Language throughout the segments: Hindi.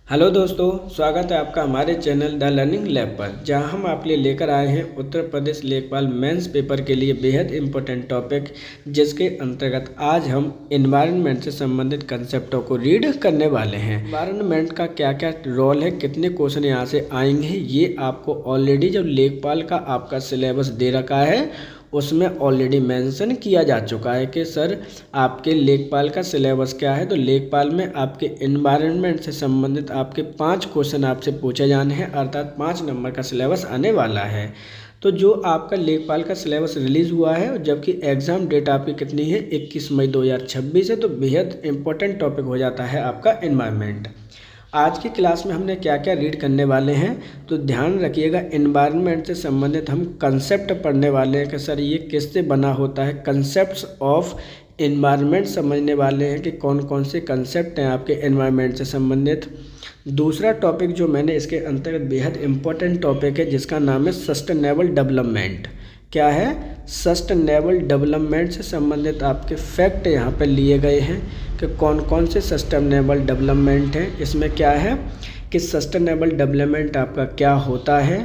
हेलो दोस्तों, स्वागत है आपका हमारे चैनल द लर्निंग लैब पर, जहां हम आपके लिए लेकर आए हैं उत्तर प्रदेश लेखपाल मेंस पेपर के लिए बेहद इंपॉर्टेंट टॉपिक, जिसके अंतर्गत आज हम इन्वायरमेंट से संबंधित कंसेप्टों को रीड करने वाले हैं। इन्वायरमेंट का क्या क्या रोल है, कितने क्वेश्चन यहाँ से आएंगे, ये आपको ऑलरेडी जब लेखपाल का आपका सिलेबस दे रखा है उसमें ऑलरेडी मेंशन किया जा चुका है कि सर आपके लेखपाल का सिलेबस क्या है। तो लेखपाल में आपके एनवायरनमेंट से संबंधित आपके 5 क्वेश्चन आपसे पूछे जाने हैं, अर्थात 5 नंबर का सिलेबस आने वाला है। तो जो आपका लेखपाल का सिलेबस रिलीज़ हुआ है, जबकि एग्ज़ाम डेट आपकी कितनी है 21 मई 2026 है, तो बेहद इंपॉर्टेंट टॉपिक हो जाता है आपका एनवायरनमेंट। आज की क्लास में हमने क्या क्या रीड करने वाले हैं, तो ध्यान रखिएगा। एनवायरनमेंट से संबंधित हम कंसेप्ट पढ़ने वाले हैं कि सर ये किससे बना होता है। कंसेप्ट्स ऑफ एनवायरनमेंट समझने वाले हैं कि कौन कौन से कंसेप्ट हैं आपके एनवायरनमेंट से संबंधित। दूसरा टॉपिक जो मैंने इसके अंतर्गत बेहद इंपॉर्टेंट टॉपिक है, जिसका नाम है सस्टेनेबल डेवलपमेंट। क्या है? सस्टेनेबल डेवलपमेंट से संबंधित आपके फैक्ट यहाँ पर लिए गए हैं कि कौन कौन से सस्टेनेबल डेवलपमेंट हैं। इसमें क्या है कि सस्टेनेबल डेवलपमेंट आपका क्या होता है,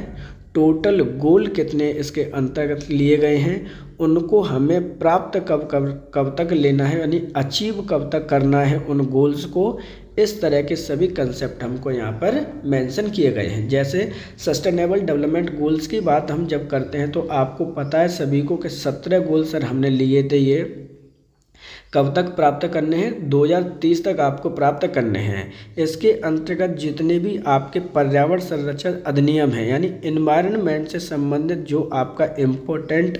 टोटल गोल कितने इसके अंतर्गत लिए गए हैं, उनको हमें प्राप्त कब तक लेना है, यानी अचीव कब तक करना है उन गोल्स को। इस तरह के सभी कंसेप्ट हमको यहाँ पर मेंशन किए गए हैं। जैसे सस्टेनेबल डेवलपमेंट गोल्स की बात हम जब करते हैं तो आपको पता है सभी को कि 17 गोल सर हमने लिए थे। ये कब तक प्राप्त करने हैं? 2030 तक आपको प्राप्त करने हैं। इसके अंतर्गत जितने भी आपके पर्यावरण संरक्षण अधिनियम हैं, यानी एनवायरनमेंट से संबंधित जो आपका इम्पोर्टेंट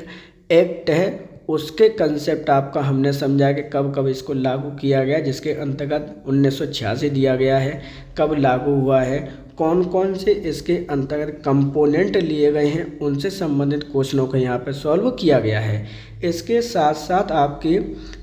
एक्ट है, उसके कंसेप्ट आपका हमने समझा कि कब कब इसको लागू किया गया, जिसके अंतर्गत 1986 दिया गया है, कब लागू हुआ है, कौन कौन से इसके अंतर्गत कंपोनेंट लिए गए हैं, उनसे संबंधित क्वेश्चनों को यहाँ पर सॉल्व किया गया है। इसके साथ साथ आपके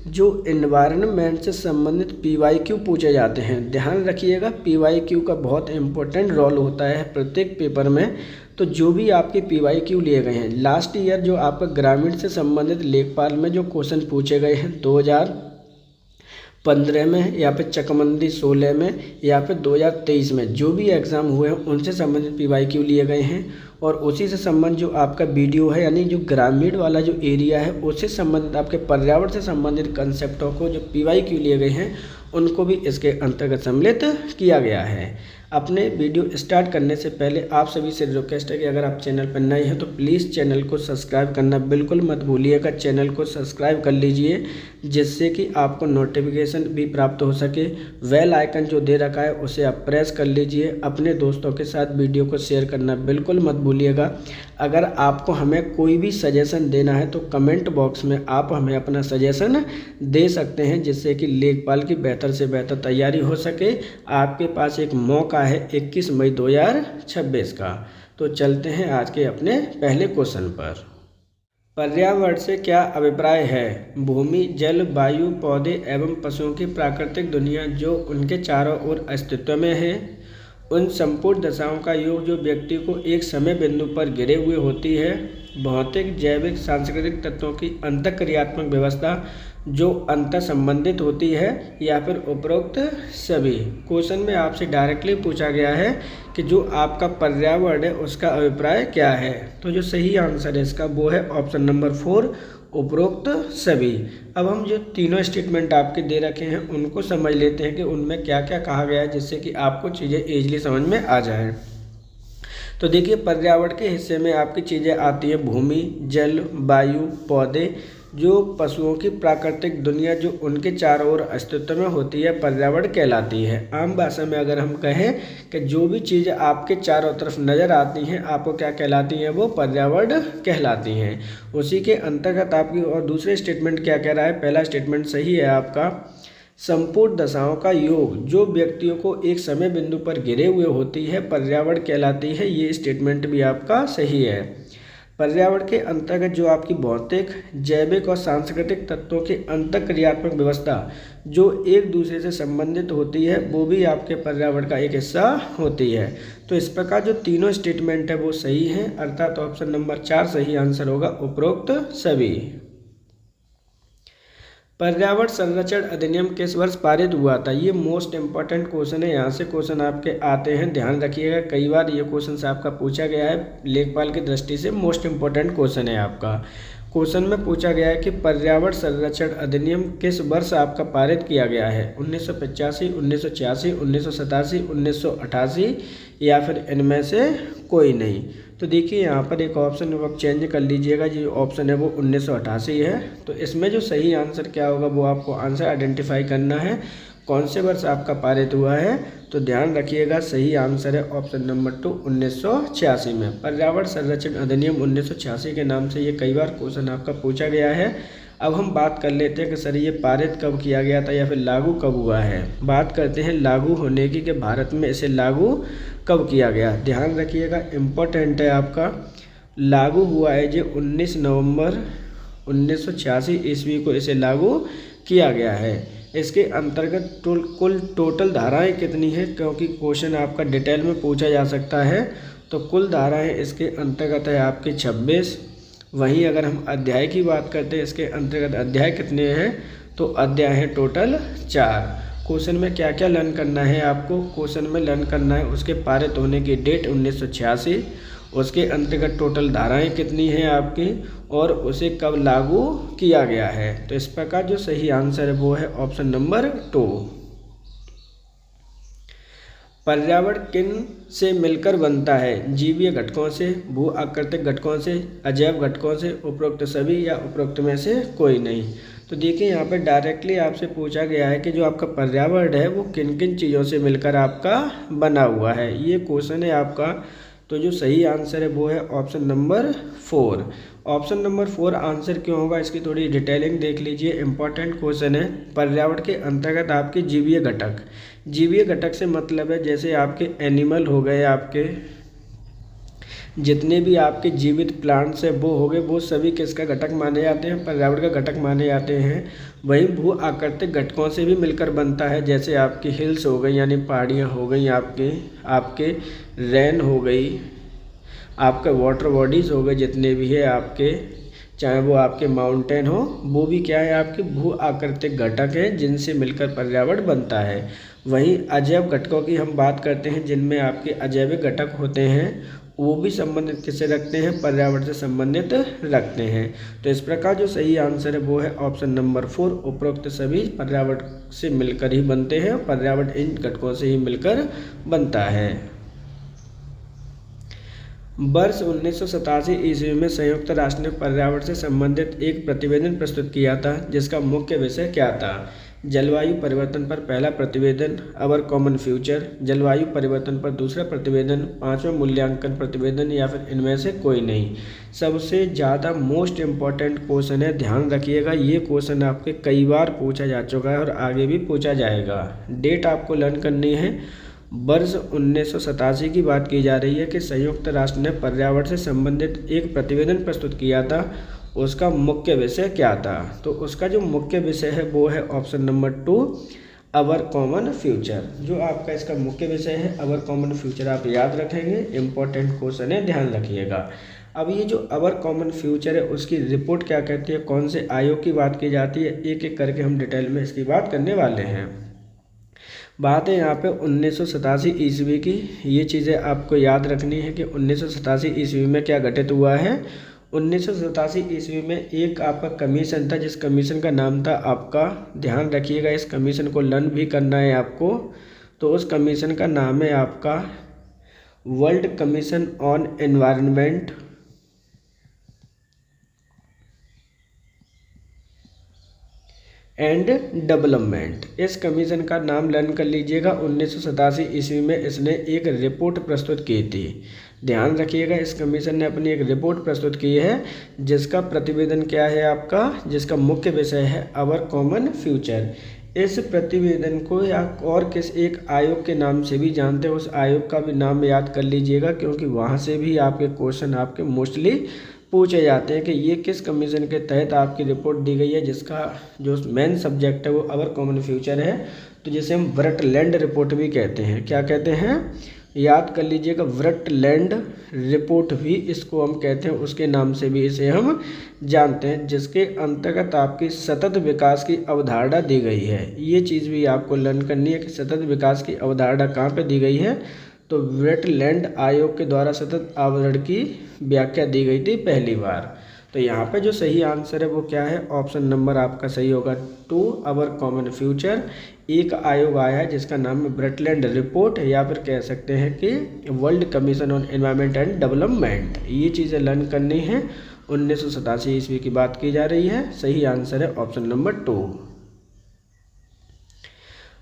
जो एनवायरनमेंट से संबंधित PYQ पूछे जाते हैं। ध्यान रखिएगा, PYQ का बहुत इंपॉर्टेंट रोल होता है प्रत्येक पेपर में। तो जो भी आपके PYQ लिए गए हैं, लास्ट ईयर जो आपका ग्रामीण से संबंधित लेखपाल में जो क्वेश्चन पूछे गए हैं 2015 में, या फिर चकमंदी 16 में, या फिर 2023 में, जो भी एग्ज़ाम हुए हैं उनसे संबंधित PYQ लिए गए हैं। और उसी से संबंध जो आपका वीडियो है, यानी जो ग्रामीण वाला जो एरिया है, उससे संबंधित आपके पर्यावरण से संबंधित कंसेप्टों को जो PYQ लिए गए हैं, उनको भी इसके अंतर्गत सम्मिलित किया गया है। अपने वीडियो स्टार्ट करने से पहले आप सभी से रिक्वेस्ट है कि अगर आप चैनल पर नए हैं तो प्लीज़ चैनल को सब्सक्राइब करना बिल्कुल मत भूलिएगा। चैनल को सब्सक्राइब कर लीजिए, जिससे कि आपको नोटिफिकेशन भी प्राप्त हो सके। बेल आइकन जो दे रखा है उसे आप प्रेस कर लीजिए। अपने दोस्तों के साथ वीडियो को शेयर करना बिल्कुल मत भूलिएगा। अगर आपको हमें कोई भी सजेशन देना है तो कमेंट बॉक्स में आप हमें अपना सजेशन दे सकते हैं, जिससे कि लेखपाल की बेहतर से बेहतर तैयारी हो सके। आपके पास एक मौका है 21 मई 2026 का। तो चलते हैं आज के अपने पहले क्वेश्चन पर। पर्यावरण से क्या अभिप्राय है? भूमि, जल, वायु, पौधे एवं पशुओं की प्राकृतिक दुनिया जो उनके चारों ओर अस्तित्व में है, उन संपूर्ण दशाओं का योग जो व्यक्ति को एक समय बिंदु पर गिरे हुए होती है, भौतिक, जैविक, सांस्कृतिक तत्वों की अंतःक्रियात्मक व्यवस्था जो अंतर संबंधित होती है, या फिर उपरोक्त सभी। क्वेश्चन में आपसे डायरेक्टली पूछा गया है कि जो आपका पर्यावरण है उसका अभिप्राय क्या है। तो जो सही आंसर है इसका वो है ऑप्शन नंबर 4, उपरोक्त सभी। अब हम जो तीनों स्टेटमेंट आपके दे रखे हैं उनको समझ लेते हैं कि उनमें क्या क्या कहा गया है, जिससे कि आपको चीज़ें ईजिली समझ में आ जाए। तो देखिए, पर्यावरण के हिस्से में आपकी चीज़ें आती हैं भूमि, जल, वायु, पौधे, जो पशुओं की प्राकृतिक दुनिया जो उनके चारों ओर अस्तित्व में होती है, पर्यावरण कहलाती है। आम भाषा में अगर हम कहें कि जो भी चीज़ें आपके चारों तरफ नज़र आती हैं आपको क्या कहलाती हैं, वो पर्यावरण कहलाती हैं। उसी के अंतर्गत आपकी और दूसरे स्टेटमेंट क्या कह रहा है? पहला स्टेटमेंट सही है आपका, संपूर्ण दशाओं का योग जो व्यक्तियों को एक समय बिंदु पर गिरे हुए होती है पर्यावरण कहलाती है। ये स्टेटमेंट भी आपका सही है। पर्यावरण के अंतर्गत जो आपकी भौतिक, जैविक और सांस्कृतिक तत्वों की अंतःक्रियात्मक व्यवस्था जो एक दूसरे से संबंधित होती है, वो भी आपके पर्यावरण का एक हिस्सा होती है। तो इस प्रकार जो तीनों स्टेटमेंट है वो सही है, अर्थात ऑप्शन नंबर 4 सही आंसर होगा, उपरोक्त सभी। पर्यावरण संरक्षण अधिनियम किस वर्ष पारित हुआ था? ये मोस्ट इंपॉर्टेंट क्वेश्चन है, यहाँ से क्वेश्चन आपके आते हैं, ध्यान रखिएगा। कई बार ये क्वेश्चन से आपका पूछा गया है, लेखपाल की दृष्टि से मोस्ट इंपॉर्टेंट क्वेश्चन है आपका। क्वेश्चन में पूछा गया है कि पर्यावरण संरक्षण अधिनियम किस वर्ष आपका पारित किया गया है? 1985, 1986, 1987, 1988 या फिर इनमें से कोई नहीं। तो देखिए यहाँ पर एक ऑप्शन आप चेंज कर लीजिएगा, जो ऑप्शन है वो 1988 है। तो इसमें जो सही आंसर क्या होगा वो आपको आंसर आइडेंटिफाई करना है, कौन से वर्ष आपका पारित हुआ है। तो ध्यान रखिएगा, सही आंसर है ऑप्शन नंबर 2 1986 में। पर्यावरण संरक्षण अधिनियम 1986 के नाम से ये कई बार क्वेश्चन आपका पूछा गया है। अब हम बात कर लेते हैं कि सर ये पारित कब किया गया था या फिर लागू कब हुआ है। बात करते हैं लागू होने की, कि भारत में इसे लागू कब किया गया। ध्यान रखिएगा, इम्पोर्टेंट है आपका। लागू हुआ है जो 19 नवंबर 1986 ईस्वी को इसे लागू किया गया है। इसके अंतर्गत कुल टोटल धाराएं कितनी है, क्योंकि क्वेश्चन आपका डिटेल में पूछा जा सकता है। तो कुल धाराएं इसके अंतर्गत है आपकी 26। वहीं अगर हम अध्याय की बात करते हैं, इसके अंतर्गत अध्याय कितने हैं, तो अध्याय हैं टोटल 4। क्वेश्चन में क्या क्या लर्न करना है आपको? क्वेश्चन में लर्न करना है उसके पारित होने की डेट 1986, उसके अंतर्गत टोटल धाराएं कितनी हैं आपकी, और उसे कब लागू किया गया है। तो इस प्रकार जो सही आंसर है वो है ऑप्शन नंबर 2। पर्यावरण किन से मिलकर बनता है? जीवीय घटकों से, भू आकृतिक घटकों से, अजैव घटकों से, उपरोक्त सभी या उपरोक्त में से कोई नहीं। तो देखिए यहाँ पे डायरेक्टली आपसे पूछा गया है कि जो आपका पर्यावरण है वो किन किन चीज़ों से मिलकर आपका बना हुआ है, ये क्वेश्चन है आपका। तो जो सही आंसर है वो है option number 4। Option number 4 answer क्यों होगा, इसकी थोड़ी डिटेलिंग देख लीजिए, इंपॉर्टेंट क्वेश्चन है। पर्यावरण के अंतर्गत आपके जीवीय घटक, जीवीय घटक से मतलब है जैसे आपके एनिमल हो गए, आपके जितने भी आपके जीवित प्लांट्स हैं वो हो गए, वो सभी किसका घटक माने जाते हैं? पर्यावरण का घटक माने जाते हैं। वहीं भू आकृतिक घटकों से भी मिलकर बनता है, जैसे आपकी हिल्स हो गई यानी पहाड़ियाँ हो गई, आपके रेन हो गई, आपका वाटर बॉडीज़ हो गए जितने भी है आपके, चाहे वो आपके माउंटेन हो, वो भी क्या है आपके भू आकृतिक घटक हैं जिनसे मिलकर पर्यावरण बनता है। वहीं अजैव घटकों की हम बात करते हैं, जिनमें आपके अजैविक घटक होते हैं, वो भी संबंधित किससे रखते हैं? पर्यावरण से संबंधित रखते हैं। तो इस प्रकार जो सही आंसर है वो है ऑप्शन नंबर 4, उपरोक्त सभी पर्यावरण से मिलकर ही बनते हैं, पर्यावरण इन घटकों से ही मिलकर बनता है। वर्ष 1987 ईस्वी में संयुक्त राष्ट्र ने पर्यावरण से संबंधित एक प्रतिवेदन प्रस्तुत किया था, जिसका मुख्य विषय क्या था? जलवायु परिवर्तन पर पहला प्रतिवेदन, अवर कॉमन फ्यूचर, जलवायु परिवर्तन पर दूसरा प्रतिवेदन, 5वां मूल्यांकन प्रतिवेदन, या फिर इनमें से कोई नहीं। सबसे ज़्यादा मोस्ट इम्पॉर्टेंट क्वेश्चन है, ध्यान रखिएगा। ये क्वेश्चन आपके कई बार पूछा जा चुका है और आगे भी पूछा जाएगा। डेट आपको लर्न करनी है। वर्ष 1987 की बात की जा रही है कि संयुक्त राष्ट्र ने पर्यावरण से संबंधित एक प्रतिवेदन प्रस्तुत किया था, उसका मुख्य विषय क्या था? तो उसका जो मुख्य विषय है वो है ऑप्शन नंबर 2, अवर कॉमन फ्यूचर। जो आपका इसका मुख्य विषय है अवर कॉमन फ्यूचर, आप याद रखेंगे, इंपॉर्टेंट क्वेश्चन है, ध्यान रखिएगा। अब ये जो अवर कॉमन फ्यूचर है उसकी रिपोर्ट क्या कहती है, कौन से आयोग की बात की जाती है, एक एक करके हम डिटेल में इसकी बात करने वाले हैं। बात है यहाँ पे 1987 ईस्वी की। ये चीज़ें आपको याद रखनी है कि 1987 ईस्वी में क्या घटित हुआ है। 1987 ईस्वी में एक आपका कमीशन था, जिस कमीशन का नाम था आपका, ध्यान रखिएगा, इस कमीशन को लर्न भी करना है आपको। तो उस कमीशन का नाम है आपका world commission on environment and development. इस कमीशन का नाम लर्न कर लीजिएगा। 1987 ईस्वी में इसने एक रिपोर्ट प्रस्तुत की थी। ध्यान रखिएगा, इस कमीशन ने अपनी एक रिपोर्ट प्रस्तुत की है, जिसका प्रतिवेदन क्या है आपका, जिसका मुख्य विषय है अवर कॉमन फ्यूचर। इस प्रतिवेदन को या और किस एक आयोग के नाम से भी जानते हैं, उस आयोग का भी नाम याद कर लीजिएगा, क्योंकि वहाँ से भी आपके क्वेश्चन आपके मोस्टली पूछे जाते हैं कि ये किस कमीशन के तहत आपकी रिपोर्ट दी गई है, जिसका जो मेन सब्जेक्ट है वो अवर कॉमन फ्यूचर है। तो जिसे हम ब्रटलैंड रिपोर्ट भी कहते हैं। क्या कहते हैं? याद कर लीजिएगा, ब्रटलैंड रिपोर्ट भी इसको हम कहते हैं, उसके नाम से भी इसे हम जानते हैं, जिसके अंतर्गत आपकी सतत विकास की अवधारणा दी गई है। ये चीज़ भी आपको लर्न करनी है कि सतत विकास की अवधारणा कहाँ पे दी गई है, तो ब्रटलैंड आयोग के द्वारा सतत आवरण की व्याख्या दी गई थी पहली बार। तो यहाँ पे जो सही आंसर है वो क्या है, ऑप्शन नंबर आपका सही होगा 2, अवर कॉमन फ्यूचर। एक आयोग आया है जिसका नाम है ब्रटलैंड रिपोर्ट, या फिर कह सकते हैं कि world commission on environment and development. ये चीज़ें लर्न करनी है। 1987 ईस्वी की बात की जा रही है। सही आंसर है ऑप्शन नंबर 2।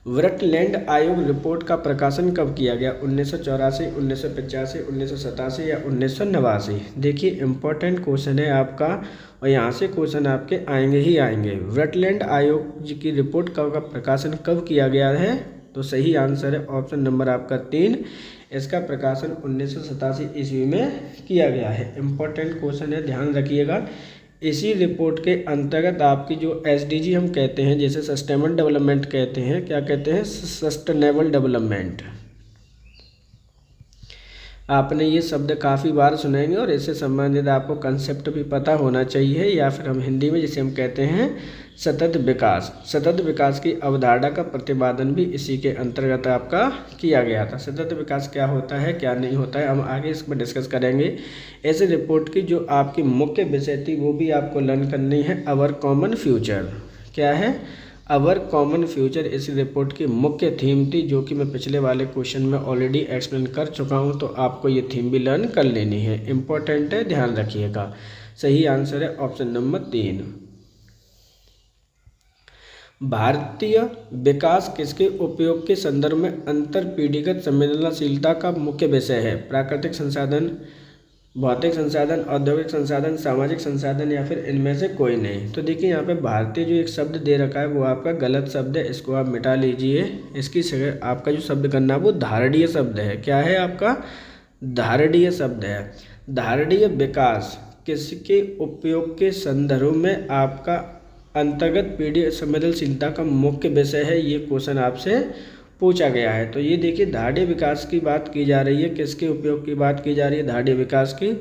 ब्रटलैंड आयोग रिपोर्ट का प्रकाशन कब किया गया, 1984, 1985, 1987 या 1989? देखिए इंपॉर्टेंट क्वेश्चन है आपका, और यहाँ से क्वेश्चन आपके आएंगे ही आएंगे। ब्रटलैंड आयोग जी की रिपोर्ट का प्रकाशन कब किया गया है, तो सही आंसर है ऑप्शन नंबर आपका 3। इसका प्रकाशन 1987 ईस्वी में किया गया है। इंपॉर्टेंट क्वेश्चन है, ध्यान रखिएगा। इसी रिपोर्ट के अंतर्गत आपकी जो SDG हम कहते हैं, जैसे सस्टेनेबल डेवलपमेंट कहते हैं, क्या कहते हैं, सस्टेनेबल डेवलपमेंट। आपने ये शब्द काफ़ी बार सुनेंगे और इससे संबंधित आपको कंसेप्ट भी पता होना चाहिए, या फिर हम हिंदी में जिसे हम कहते हैं सतत विकास। सतत विकास की अवधारणा का प्रतिपादन भी इसी के अंतर्गत आपका किया गया था। सतत विकास क्या होता है, क्या नहीं होता है, हम आगे इस पर डिस्कस करेंगे। ऐसे रिपोर्ट की जो आपकी मुख्य विषय थी वो भी आपको लर्न करनी है, अवर कॉमन फ्यूचर। क्या है, अवर कॉमन फ्यूचर इस रिपोर्ट की मुख्य थीम थी, जो कि मैं पिछले वाले क्वेश्चन में ऑलरेडी एक्सप्लेन कर चुका हूं, तो आपको ये थीम भी लर्न कर लेनी है। इंपॉर्टेंट है, ध्यान रखिएगा। सही आंसर है ऑप्शन नंबर 3। भारतीय विकास किसके उपयोग के संदर्भ में अंतर पीढ़ीगत संवेदनशीलता का मुख्य विषय है, प्राकृतिक संसाधन, भौतिक संसाधन, औद्योगिक संसाधन, सामाजिक संसाधन, या फिर इनमें से कोई नहीं? तो देखिए यहाँ पे भारतीय जो एक शब्द दे रखा है वो आपका गलत शब्द है, इसको आप मिटा लीजिए। इसकी आपका जो शब्द करना है वो धारणीय शब्द है। क्या है आपका, धारणीय शब्द है। धारणीय विकास किसके उपयोग के संदर्भ में आपका अंतर्गत पीढ़ी संवेदनशीलता का मुख्य विषय है, ये क्वेश्चन आपसे पूछा गया है। तो ये देखिए धारणीय विकास की बात की जा रही है, किसके उपयोग की बात की जा रही है, धारणीय विकास की।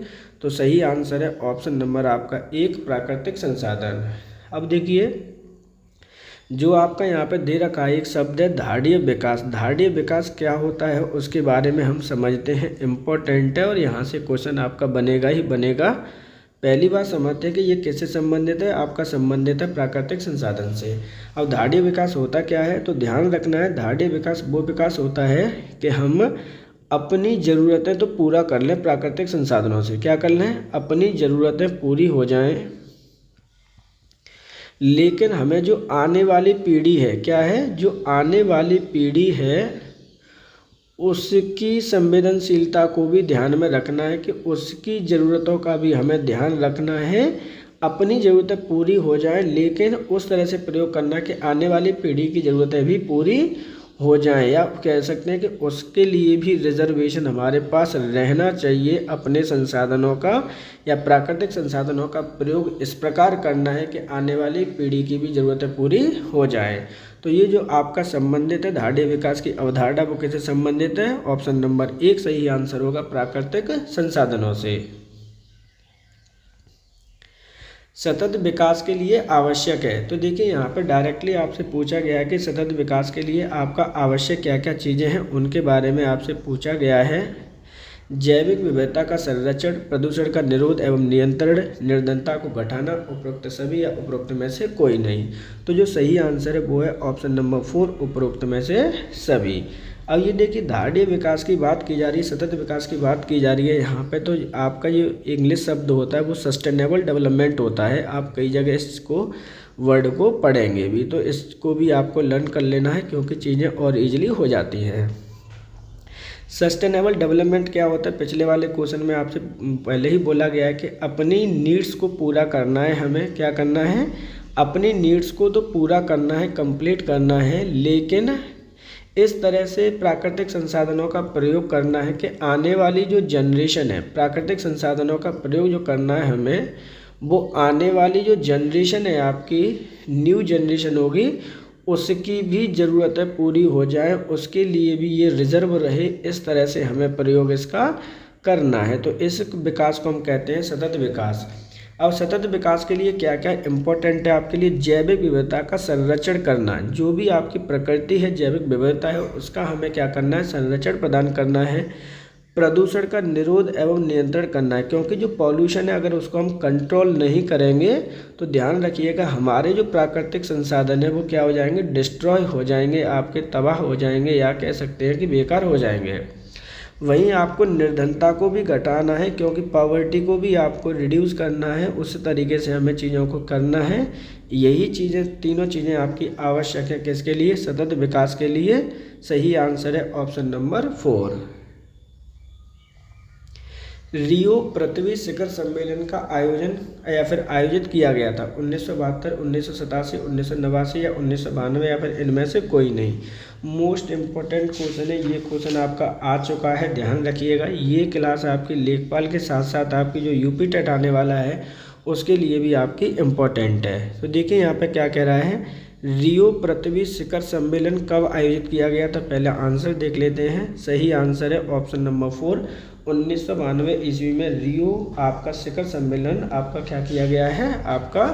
तो सही आंसर है ऑप्शन नंबर आपका 1, प्राकृतिक संसाधन। अब देखिए जो आपका यहाँ पे दे रखा है एक शब्द है धारणीय विकास। धारणीय विकास क्या होता है उसके बारे में हम समझते हैं, इम्पोर्टेंट है और यहाँ से क्वेश्चन आपका बनेगा ही बनेगा। पहली बात समझते हैं कि ये किससे संबंधित है, आपका संबंधित है प्राकृतिक संसाधन से। अब धारणीय विकास होता क्या है, तो ध्यान रखना है, धारणीय विकास वो विकास होता है कि हम अपनी ज़रूरतें तो पूरा कर लें प्राकृतिक संसाधनों से। क्या कर लें, अपनी ज़रूरतें पूरी हो जाएं, लेकिन हमें जो आने वाली पीढ़ी है, क्या है, जो आने वाली पीढ़ी है उसकी संवेदनशीलता को भी ध्यान में रखना है कि उसकी ज़रूरतों का भी हमें ध्यान रखना है। अपनी ज़रूरतें पूरी हो जाएं, लेकिन उस तरह से प्रयोग करना कि आने वाली पीढ़ी की ज़रूरतें भी पूरी हो जाएं, या कह सकते हैं कि उसके लिए भी रिजर्वेशन हमारे पास रहना चाहिए। अपने संसाधनों का या प्राकृतिक संसाधनों का प्रयोग इस प्रकार करना है कि आने वाली पीढ़ी की भी ज़रूरतें पूरी हो जाएं। तो ये जो आपका संबंधित है धारणीय विकास की अवधारणा वो किससे संबंधित है, ऑप्शन नंबर 1 सही आंसर होगा, प्राकृतिक संसाधनों से। सतत विकास के लिए आवश्यक है, तो देखिए यहाँ पर डायरेक्टली आपसे पूछा गया है कि सतत विकास के लिए आपका आवश्यक क्या क्या चीज़ें हैं उनके बारे में आपसे पूछा गया है। जैविक विविधता का संरक्षण, प्रदूषण का निरोध एवं नियंत्रण, निर्धनता को घटाना, उपरोक्त सभी या उपरोक्त में से कोई नहीं? तो जो सही आंसर है वो है ऑप्शन नंबर 4, उपरोक्त में से सभी। अब ये देखिए धारणीय विकास की बात की जा रही है, सतत विकास की बात की जा रही है। यहाँ पे तो आपका ये इंग्लिश शब्द होता है वो सस्टेनेबल डेवलपमेंट होता है। आप कई जगह इसको वर्ड को पढ़ेंगे भी, तो इसको भी आपको लर्न कर लेना है क्योंकि चीज़ें और ईजिली हो जाती हैं। सस्टेनेबल डेवलपमेंट क्या होता है, पिछले वाले क्वेश्चन में आपसे पहले ही बोला गया है कि अपनी नीड्स को पूरा करना है। हमें क्या करना है, अपनी नीड्स को तो पूरा करना है, कंप्लीट करना है, लेकिन इस तरह से प्राकृतिक संसाधनों का प्रयोग करना है कि आने वाली जो जनरेशन है, प्राकृतिक संसाधनों का प्रयोग जो करना है हमें, वो आने वाली जो जनरेशन है आपकी न्यू जनरेशन होगी उसकी भी ज़रूरत है पूरी हो जाए, उसके लिए भी ये रिजर्व रहे, इस तरह से हमें प्रयोग इसका करना है। तो इस विकास को हम कहते हैं सतत विकास। अब सतत विकास के लिए क्या क्या इम्पोर्टेंट है आपके लिए? जैविक विविधता का संरक्षण करना। जो भी आपकी प्रकृति है, जैविक विविधता है, उसका हमें क्या करना है? संरक्षण प्रदान करना है। प्रदूषण का निरोध एवं नियंत्रण करना है, क्योंकि जो पॉल्यूशन है अगर उसको हम कंट्रोल नहीं करेंगे तो ध्यान रखिएगा हमारे जो प्राकृतिक संसाधन है वो क्या हो जाएंगे? डिस्ट्रॉय हो जाएंगे, आपके तबाह हो जाएंगे, या कह सकते हैं कि बेकार हो जाएंगे। वहीं आपको निर्धनता को भी घटाना है, क्योंकि पॉवर्टी को भी आपको रिड्यूस करना है। उस तरीके से हमें चीज़ों को करना है। यही चीज़ें, तीनों चीज़ें आपकी आवश्यक है किसके लिए? सतत विकास के लिए। सही आंसर है ऑप्शन नंबर 4। रियो पृथ्वी शिखर सम्मेलन का आयोजन या फिर आयोजित किया गया था 1972, 1987, 1989 या 1992 या फिर इनमें से कोई नहीं। मोस्ट इम्पोर्टेंट क्वेश्चन है, ये क्वेश्चन आपका आ चुका है, ध्यान रखिएगा। ये क्लास आपकी लेखपाल के साथ साथ आपकी जो यूपी टेट आने वाला है उसके लिए भी आपकी इम्पोर्टेंट है। तो देखिए यहाँ पे क्या कह रहा है, रियो पृथ्वी शिखर सम्मेलन कब आयोजित किया गया था? पहले आंसर देख लेते हैं। सही आंसर है ऑप्शन नंबर 4, 1992 ईस्वी में रियो आपका शिखर सम्मेलन आपका क्या किया गया है? आपका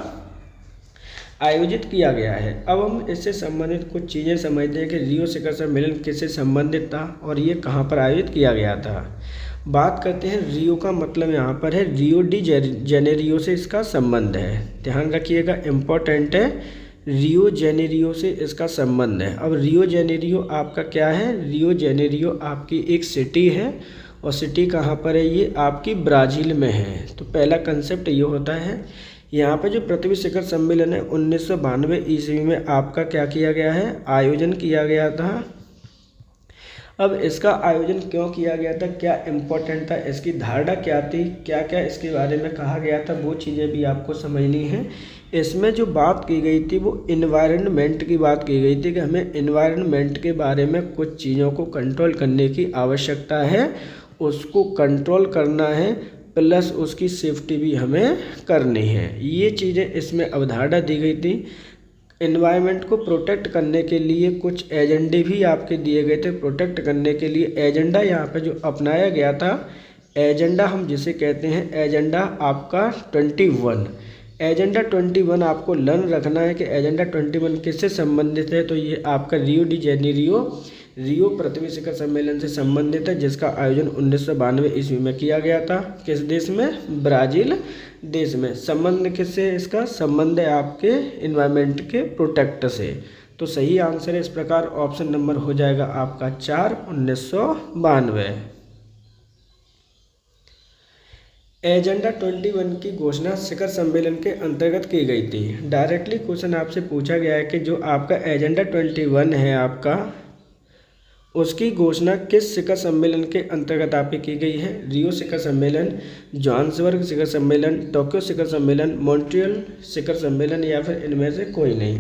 आयोजित किया गया है। अब हम इससे संबंधित कुछ चीज़ें समझते हैं कि रियो शिखर सम्मेलन किससे संबंधित था और ये कहाँ पर आयोजित किया गया था। बात करते हैं, रियो का मतलब यहाँ पर है रियो डी जेनेरियो से इसका संबंध है। ध्यान रखिएगा, इम्पोर्टेंट है, रियो जेनेरियो से इसका संबंध है। अब रियो जेनेरियो आपका क्या है? रियो जेनेरियो आपकी एक सिटी है, और सिटी कहाँ पर है? ये आपकी ब्राज़ील में है। तो पहला कंसेप्ट ये होता है, यहाँ पे जो पृथ्वी शिखर सम्मेलन है 1992 ईस्वी में आपका क्या किया गया है? आयोजन किया गया था। अब इसका आयोजन क्यों किया गया था, क्या इम्पोर्टेंट था, इसकी धारणा क्या थी, क्या क्या इसके बारे में कहा गया था, वो चीज़ें भी आपको समझनी है। इसमें जो बात की गई थी वो इन्वायरमेंट की बात की गई थी कि हमें इन्वायरमेंट के बारे में कुछ चीज़ों को कंट्रोल करने की आवश्यकता है, उसको कंट्रोल करना है, प्लस उसकी सेफ्टी भी हमें करनी है। ये चीज़ें इसमें अवधारणा दी गई थी। एनवायरनमेंट को प्रोटेक्ट करने के लिए कुछ एजेंडे भी आपके दिए गए थे। प्रोटेक्ट करने के लिए एजेंडा यहाँ पे जो अपनाया गया था, एजेंडा हम जिसे कहते हैं एजेंडा आपका 21। एजेंडा 21 आपको लर्न रखना है कि एजेंडा 21 किससे संबंधित है। तो ये आपका रियो डी जेनेरियो रियो पृथ्वी शिखर सम्मेलन से संबंधित है, जिसका आयोजन 1992 ईस्वी में किया गया था। किस देश में? ब्राज़ील देश में। संबंध किससे? इसका संबंध है आपके इन्वायरमेंट के प्रोटेक्ट से। तो सही आंसर है इस प्रकार ऑप्शन नंबर हो जाएगा आपका 4, 1992। एजेंडा 21 की घोषणा शिखर सम्मेलन के अंतर्गत की गई थी। डायरेक्टली क्वेश्चन आपसे पूछा गया है कि जो आपका एजेंडा 21 है आपका, उसकी घोषणा किस शिखर सम्मेलन के अंतर्गत आपकी की गई है? रियो शिखर सम्मेलन, जोहान्सबर्ग शिखर सम्मेलन, टोक्यो शिखर सम्मेलन, मॉन्ट्रियल शिखर सम्मेलन, या फिर इनमें से कोई नहीं।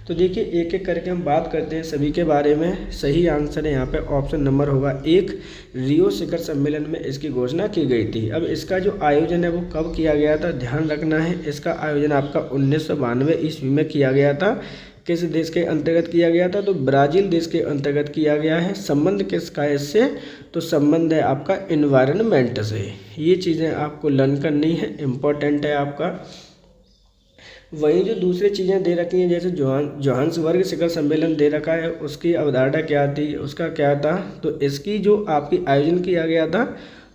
तो देखिए एक एक करके हम बात करते हैं सभी के बारे में। सही आंसर है यहाँ पे ऑप्शन नंबर होगा 1, रियो शिखर सम्मेलन में इसकी घोषणा की गई थी। अब इसका जो आयोजन है वो कब किया गया था, ध्यान रखना है। इसका आयोजन आपका 1992 ईस्वी में किया गया था। किस देश के अंतर्गत किया गया था? तो ब्राज़ील देश के अंतर्गत किया गया है। संबंध किसका है इससे? तो संबंध है आपका इन्वायरमेंट से। ये चीज़ें आपको लर्न करनी है, इम्पोर्टेंट है आपका। वहीं जो दूसरी चीज़ें दे रखी हैं, जैसे जोहान्सबर्ग शिखर सम्मेलन दे रखा है, उसकी अवधारणा क्या थी, उसका क्या था? तो इसकी जो आपकी आयोजन किया गया था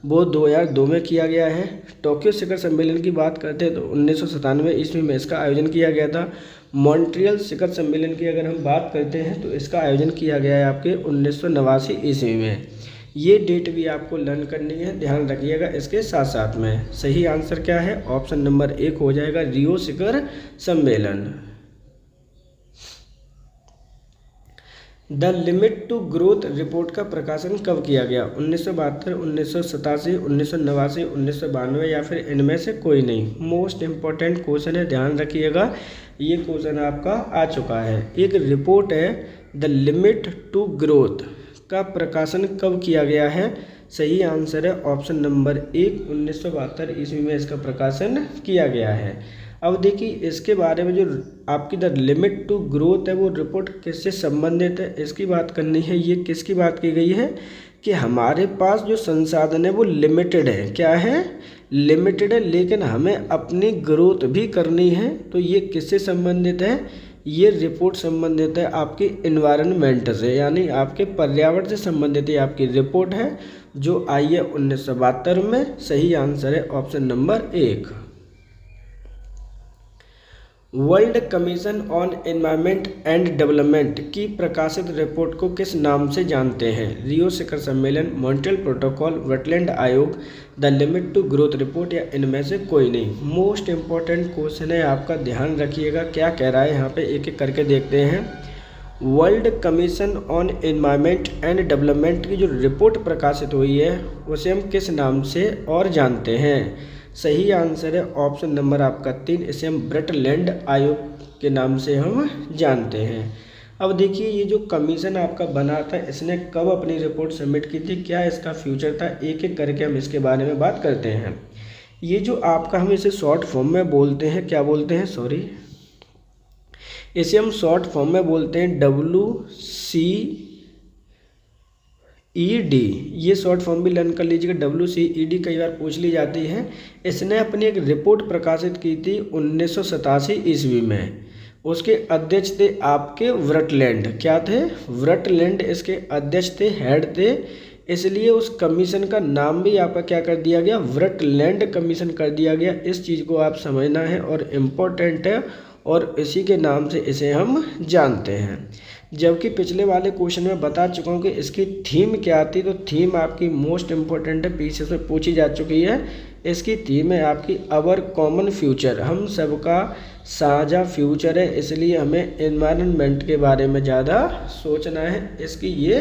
वो 2002 में किया गया है। टोक्यो शिखर सम्मेलन की बात करते हैं तो 1997 ईस्वी में इसका आयोजन किया गया था। मॉन्ट्रियल शिखर सम्मेलन की अगर हम बात करते हैं तो इसका आयोजन किया गया है आपके 1989 ईस्वी में। ये डेट भी आपको लर्न करनी है, ध्यान रखिएगा इसके साथ साथ में। सही आंसर क्या है? ऑप्शन नंबर 1 हो जाएगा, रियो शिखर सम्मेलन। The limit to growth report का प्रकाशन कब किया गया? 1972, 1987, 1989, 1992 या फिर इनमें से कोई नहीं। मोस्ट इम्पॉर्टेंट क्वेश्चन है, ध्यान रखिएगा। ये क्वेश्चन आपका आ चुका है। एक रिपोर्ट है द लिमिट टू ग्रोथ का प्रकाशन कब किया गया है? सही आंसर है ऑप्शन नंबर 1, 1972 ईस्वी में इसका प्रकाशन किया गया है। अब देखिए इसके बारे में जो आपकी द लिमिट टू ग्रोथ है वो रिपोर्ट किससे संबंधित है, इसकी बात करनी है। ये किसकी बात की गई है कि हमारे पास जो संसाधन है वो लिमिटेड है, क्या है, लिमिटेड है, लेकिन हमें अपनी ग्रोथ भी करनी है। तो ये किससे संबंधित है, ये रिपोर्ट संबंधित है आपकी इन्वायरमेंट से, यानी आपके पर्यावरण से संबंधित ये आपकी रिपोर्ट है जो आई है 1972 में। सही आंसर है option number 1। World commission on environment and development की प्रकाशित रिपोर्ट को किस नाम से जानते हैं? रियो शिखर सम्मेलन, मॉन्ट्रियल प्रोटोकॉल, वेटलैंड आयोग, the limit to growth report, या इनमें से कोई नहीं। मोस्ट इम्पॉर्टेंट क्वेश्चन है, आपका ध्यान रखिएगा। क्या कह रहा है यहाँ पे, एक एक करके देखते हैं। World commission on environment and development की जो रिपोर्ट प्रकाशित हुई है उसे हम किस नाम से और जानते हैं? सही आंसर है ऑप्शन नंबर आपका 3, इसे हम ब्रेटलैंड आयोग के नाम से हम जानते हैं। अब देखिए ये जो कमीशन आपका बना था इसने कब अपनी रिपोर्ट सबमिट की थी, क्या इसका फ्यूचर था, एक एक करके हम इसके बारे में बात करते हैं। ये जो आपका, हम इसे शॉर्ट फॉर्म में बोलते हैं, क्या बोलते हैं, सॉरी, इसे हम शॉर्ट फॉर्म में बोलते हैं WCED। ये शॉर्ट फॉर्म भी लर्न कर लीजिएगा, WCED कई बार पूछ ली जाती है। इसने अपनी एक रिपोर्ट प्रकाशित की थी 1987 ईस्वी में। उसके अध्यक्ष थे आपके ब्रेटलैंड, क्या थे, ब्रेटलैंड इसके अध्यक्ष थे, हेड थे। इसलिए उस कमीशन का नाम भी आपका क्या कर दिया गया, ब्रेटलैंड कमीशन कर दिया गया। इस चीज़ को आप समझना है और इम्पोर्टेंट है, और इसी के नाम से इसे हम जानते हैं। जबकि पिछले वाले क्वेश्चन में बता चुका हूँ कि इसकी थीम क्या आती, तो थीम आपकी मोस्ट इम्पोर्टेंट है, पीछे से पूछी जा चुकी है। इसकी थीम है आपकी अवर कॉमन फ्यूचर, हम सबका साझा फ्यूचर है, इसलिए हमें एनवायरनमेंट के बारे में ज़्यादा सोचना है, इसकी ये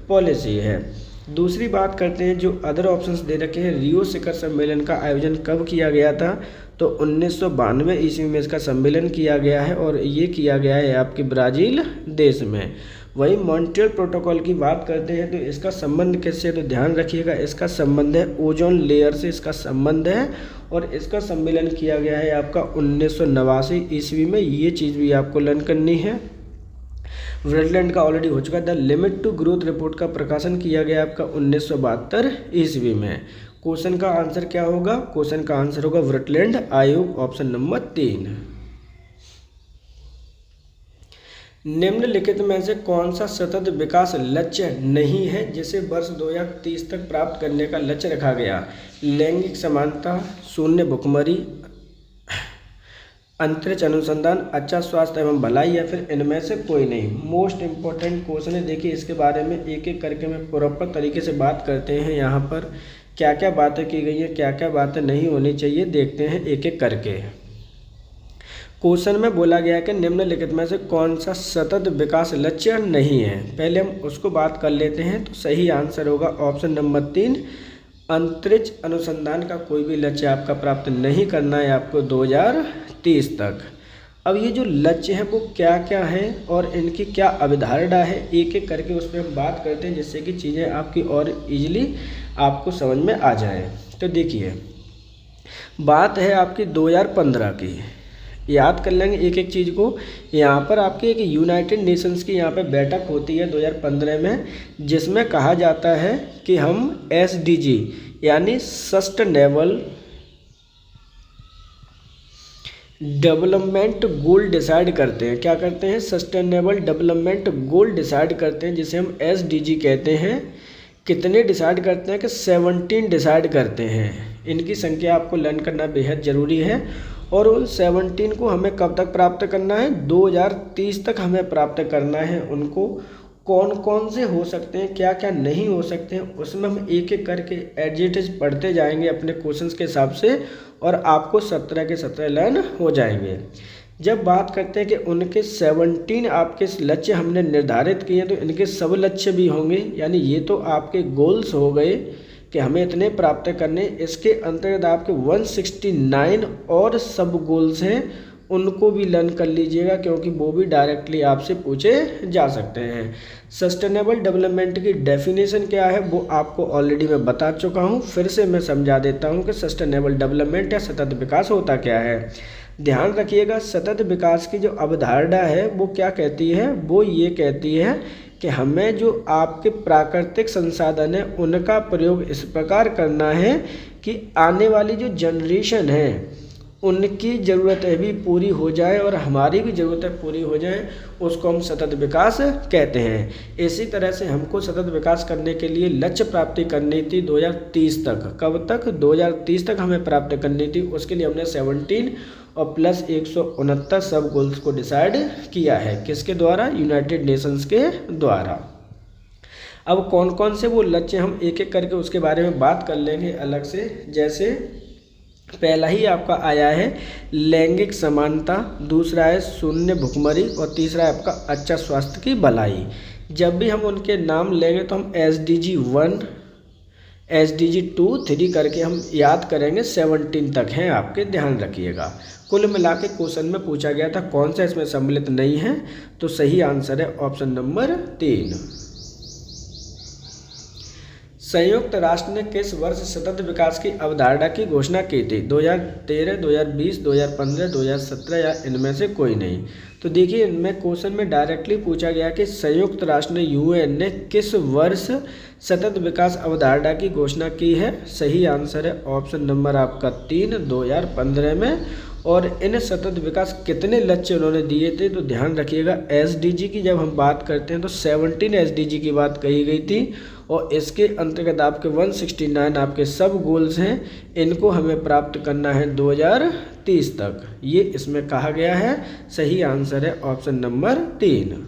पॉलिसी है। दूसरी बात करते हैं, जो अदर ऑप्शंस दे रखे हैं। रियो शिखर सम्मेलन का आयोजन कब किया गया था, तो 1992 ईस्वी में इसका सम्मेलन किया गया है, और ये किया गया है आपके ब्राज़ील देश में। वही मॉन्ट्रियल प्रोटोकॉल की बात करते हैं तो इसका संबंध किससे, तो ध्यान रखिएगा, इसका संबंध है ओजोन लेयर से, इसका संबंध है, और इसका सम्मेलन किया गया है आपका 1989 ईस्वी में। ये चीज़ भी आपको लर्न करनी है। ब्रेटलैंड का ऑलरेडी हो चुका है। The limit to growth report का प्रकाशन किया गया आपका 1972 ईस्वी में। क्वेश्चन का आंसर क्या होगा, क्वेश्चन का आंसर होगा ब्रेटलैंड आयोग, ऑप्शन नंबर 3। निम्नलिखित में से कौन सा सतत विकास लक्ष्य नहीं है जिसे वर्ष 2030 तक प्राप्त करने का लक्ष्य रखा गया? लैंगिक समानता, शून्य भुखमरी, अंतरिक्ष अनुसंधान, अच्छा स्वास्थ्य एवं भलाई, या फिर इनमें से कोई नहीं। मोस्ट इम्पोर्टेंट क्वेश्चन है, देखिए इसके बारे में एक एक करके मैं प्रॉपर तरीके से बात करते हैं। यहाँ पर क्या क्या बातें की गई हैं, क्या क्या बातें नहीं होनी चाहिए, देखते हैं एक एक करके। क्वेश्चन में बोला गया है कि निम्नलिखित में से कौन सा सतत विकास लक्ष्य नहीं है। पहले हम उसको बात कर लेते हैं, तो सही आंसर होगा ऑप्शन नंबर 3, अंतरिक्ष अनुसंधान का कोई भी लक्ष्य आपका प्राप्त नहीं करना है आपको 2030 तक। अब ये जो लक्ष्य है वो क्या क्या है और इनकी क्या अवधारणा है, एक एक करके उस पर हम बात करते हैं, जिससे कि चीज़ें आपकी और इजीली आपको समझ में आ जाए। तो देखिए बात है आपकी 2015 की, याद कर लेंगे एक एक चीज़ को। यहाँ पर आपकी एक यूनाइटेड नेशंस की यहाँ पे बैठक होती है 2015 में, जिसमें कहा जाता है कि हम SDG यानी सस्टेनेबल डेवलपमेंट गोल डिसाइड करते हैं। क्या करते हैं, सस्टेनेबल डेवलपमेंट गोल डिसाइड करते हैं, जिसे हम SDG कहते हैं। कितने डिसाइड करते हैं कि 17 डिसाइड करते हैं। इनकी संख्या आपको लर्न करना बेहद ज़रूरी है, और उन 17 को हमें कब तक प्राप्त करना है, 2030 तक हमें प्राप्त करना है। उनको कौन कौन से हो सकते हैं, क्या क्या नहीं हो सकते हैं, उसमें हम एक एक करके एडजेक्टिव्स पढ़ते जाएंगे अपने क्वेश्चंस के हिसाब से, और आपको 17 के 17 लर्न हो जाएंगे। जब बात करते हैं कि उनके 17 आपके लक्ष्य हमने निर्धारित किए, तो इनके सब लक्ष्य भी होंगे, यानी ये तो आपके गोल्स हो गए कि हमें इतने प्राप्त करने। इसके अंतर्गत आपके 169 और सब गोल्स हैं, उनको भी लर्न कर लीजिएगा, क्योंकि वो भी डायरेक्टली आपसे पूछे जा सकते हैं। सस्टेनेबल डेवलपमेंट की डेफिनेशन क्या है वो आपको ऑलरेडी मैं बता चुका हूँ, फिर से मैं समझा देता हूँ कि सस्टेनेबल डेवलपमेंट या सतत विकास होता क्या है। ध्यान रखिएगा, सतत विकास की जो अवधारणा है वो क्या कहती है, वो ये कहती है कि हमें जो आपके प्राकृतिक संसाधन है उनका प्रयोग इस प्रकार करना है कि आने वाली जो जनरेशन है उनकी ज़रूरतें भी पूरी हो जाए और हमारी भी ज़रूरतें पूरी हो जाएं, उसको हम सतत विकास कहते हैं। इसी तरह से हमको सतत विकास करने के लिए लक्ष्य प्राप्ति करनी थी 2030 तक। कब तक? 2030 तक हमें प्राप्त करनी थी। उसके लिए हमने 17 और प्लस 169 सब गोल्स को डिसाइड किया है। किसके द्वारा? यूनाइटेड नेशंस के द्वारा। अब कौन कौन से वो लक्ष्य हम एक एक करके उसके बारे में बात कर लेंगे अलग से। जैसे पहला ही आपका आया है लैंगिक समानता, दूसरा है शून्य भुखमरी और तीसरा है आपका अच्छा स्वास्थ्य की भलाई। जब भी हम उनके नाम लेंगे तो हम SDG 1, SDG 2, 3 करके हम याद करेंगे, 17 तक हैं आपके, ध्यान रखिएगा। कुल मिला के क्वेश्चन में पूछा गया था कौन सा इसमें सम्मिलित नहीं है, तो सही आंसर है ऑप्शन नंबर 3। संयुक्त राष्ट्र ने किस वर्ष सतत विकास की अवधारणा की घोषणा की थी? 2013, 2020, 2015, 2017 या इनमें से कोई नहीं। तो देखिए इनमें क्वेश्चन में डायरेक्टली पूछा गया कि संयुक्त राष्ट्र ने UN ने किस वर्ष सतत विकास अवधारणा की घोषणा की है। सही आंसर है ऑप्शन नंबर आपका 3, 2015 में। और इन सतत विकास कितने लक्ष्य उन्होंने दिए थे, तो ध्यान रखिएगा SDG की जब हम बात करते हैं तो 17 SDG की बात कही गई थी और इसके अंतर्गत आपके 169 आपके सब गोल्स हैं, इनको हमें प्राप्त करना है 2030 तक, ये इसमें कहा गया है। सही आंसर है ऑप्शन नंबर 3।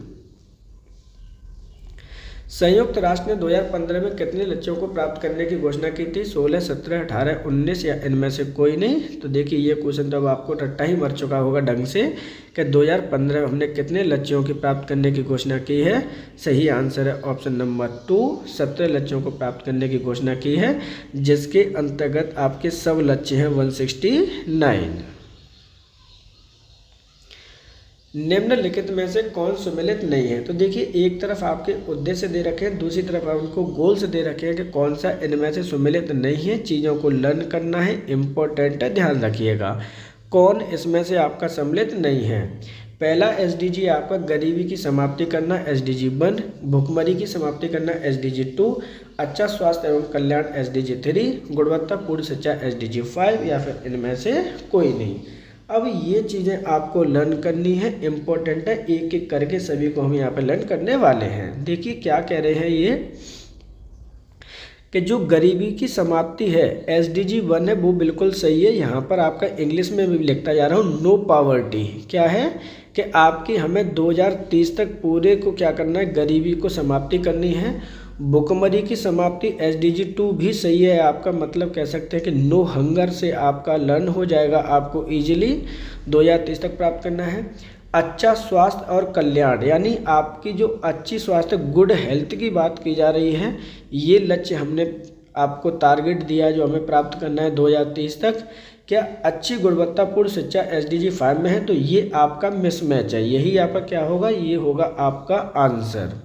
संयुक्त राष्ट्र ने 2015 में कितने लक्ष्यों को प्राप्त करने की घोषणा की थी? 16, 17, 18, 19 या इनमें से कोई नहीं। तो देखिए ये क्वेश्चन तो अब आपको रट्टा ही मर चुका होगा ढंग से कि 2015 में हमने कितने लक्ष्यों की प्राप्त करने की घोषणा की है। सही आंसर है ऑप्शन नंबर 2, 17 लक्ष्यों को प्राप्त करने की घोषणा की है, जिसके अंतर्गत आपके सब लक्ष्य हैं 169। निम्नलिखित में से कौन सम्मिलित नहीं है? तो देखिए एक तरफ आपके उद्देश्य दे रखे हैं, दूसरी तरफ आपको गोल्स दे रखे हैं कि कौन सा इनमें से सम्मिलित नहीं है। चीज़ों को लर्न करना है, इम्पोर्टेंट है, ध्यान रखिएगा। कौन इसमें से आपका सम्मिलित नहीं है? पहला SDG आपका गरीबी की समाप्ति करना SDG 1, भुखमरी की समाप्ति करना SDG 2, अच्छा स्वास्थ्य एवं कल्याण SDG 3, गुणवत्तापूर्ण शिक्षा SDG 5 या फिर इनमें से कोई नहीं। अब ये चीज़ें आपको लर्न करनी है, इम्पोर्टेंट है, एक एक करके सभी को हम यहाँ पे लर्न करने वाले हैं। देखिए क्या कह रहे हैं ये कि जो गरीबी की समाप्ति है SDG 1 है वो बिल्कुल सही है। यहाँ पर आपका इंग्लिश में भी लिखता जा रहा हूँ नो पॉवर्टी। क्या है कि आपकी हमें 2030 तक पूरे को क्या करना है, गरीबी को समाप्ति करनी है। भुखमरी की समाप्ति SDG 2 भी सही है आपका, मतलब कह सकते हैं कि नो हंगर से आपका लर्न हो जाएगा, आपको इजीली 2030 तक प्राप्त करना है। अच्छा स्वास्थ्य और कल्याण यानी आपकी जो अच्छी स्वास्थ्य, गुड हेल्थ की बात की जा रही है, ये लक्ष्य हमने आपको टारगेट दिया है जो हमें प्राप्त करना है 2030 तक। क्या अच्छी गुणवत्तापूर्ण शिक्षा SDG 5 में है, तो ये आपका मिसमैच है, यही आपका क्या होगा, ये होगा आपका आंसर।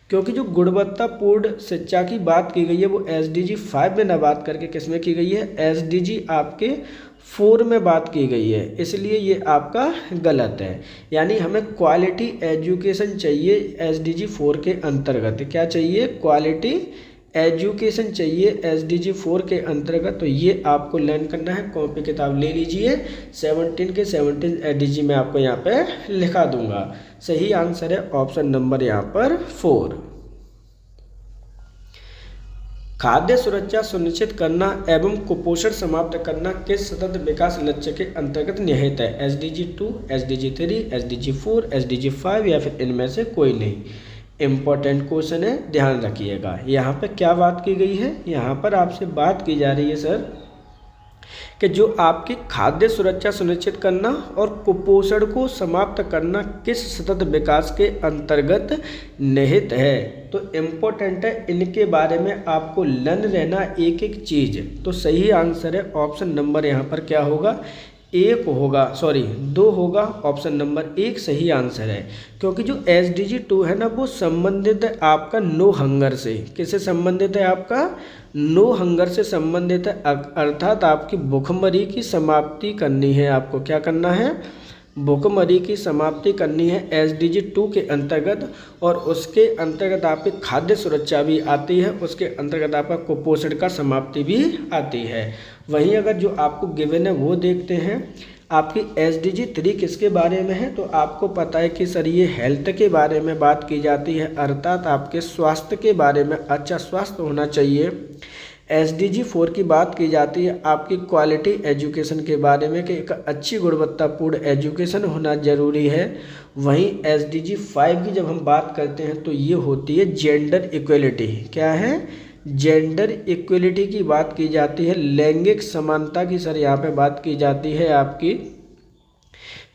क्योंकि जो गुणवत्तापूर्ण शिक्षा की बात की गई है वो SDG 5 में ना बात करके किस में की गई है, SDG आपके 4 में बात की गई है, इसलिए ये आपका गलत है। यानी हमें क्वालिटी एजुकेशन चाहिए SDG 4 के अंतर्गत। क्या चाहिए? क्वालिटी एजुकेशन चाहिए SDG 4 के अंतर्गत। तो ये आपको लर्न करना है, कॉपी किताब ले लीजिए, 17 के 17 SDG में आपको यहाँ पे लिखा दूंगा। सही आंसर है ऑप्शन नंबर यहाँ पर 4। खाद्य सुरक्षा सुनिश्चित करना एवं कुपोषण समाप्त करना किस सतत विकास लक्ष्य के अंतर्गत निहित है? SDG 2, SDG 3, SDG 4, SDG 5 या फिर इनमें से कोई नहीं। इम्पोर्टेंट क्वेश्चन है, ध्यान रखिएगा। यहाँ पे क्या बात की गई है? यहाँ पर आपसे बात की जा रही है सर कि जो आपकी खाद्य सुरक्षा सुनिश्चित करना और कुपोषण को समाप्त करना किस सतत विकास के अंतर्गत निहित है। तो इम्पोर्टेंट है, इनके बारे में आपको लर्न रहना एक एक चीज़। तो सही आंसर है ऑप्शन नंबर यहाँ पर क्या होगा, एक होगा, सॉरी 2 होगा। ऑप्शन नंबर 1 सही आंसर है, क्योंकि जो SDG 2 है ना वो संबंधित है आपका नो हंगर से। किससे संबंधित है? आपका नो हंगर से संबंधित है, अर्थात आपकी भूखमरी की समाप्ति करनी है। आपको क्या करना है? भूखमरी की समाप्ति करनी है SDG 2 के अंतर्गत, और उसके अंतर्गत आपकी खाद्य सुरक्षा भी आती है, उसके अंतर्गत आपका कुपोषण का समाप्ति भी आती है। वहीं अगर जो आपको गिवन है वो देखते हैं, आपकी SDG 3 किसके बारे में है? तो आपको पता है कि सर ये हेल्थ के बारे में बात की जाती है, अर्थात आपके स्वास्थ्य के बारे में, अच्छा स्वास्थ्य होना चाहिए। SDG 4 की बात की जाती है आपकी क्वालिटी एजुकेशन के बारे में, कि एक अच्छी गुणवत्तापूर्ण एजुकेशन होना जरूरी है। वहीं SDG 5 की जब हम बात करते हैं तो ये होती है जेंडर इक्वलिटी। क्या है? जेंडर इक्वलिटी की बात की जाती है, लैंगिक समानता की सर यहाँ पे बात की जाती है आपकी।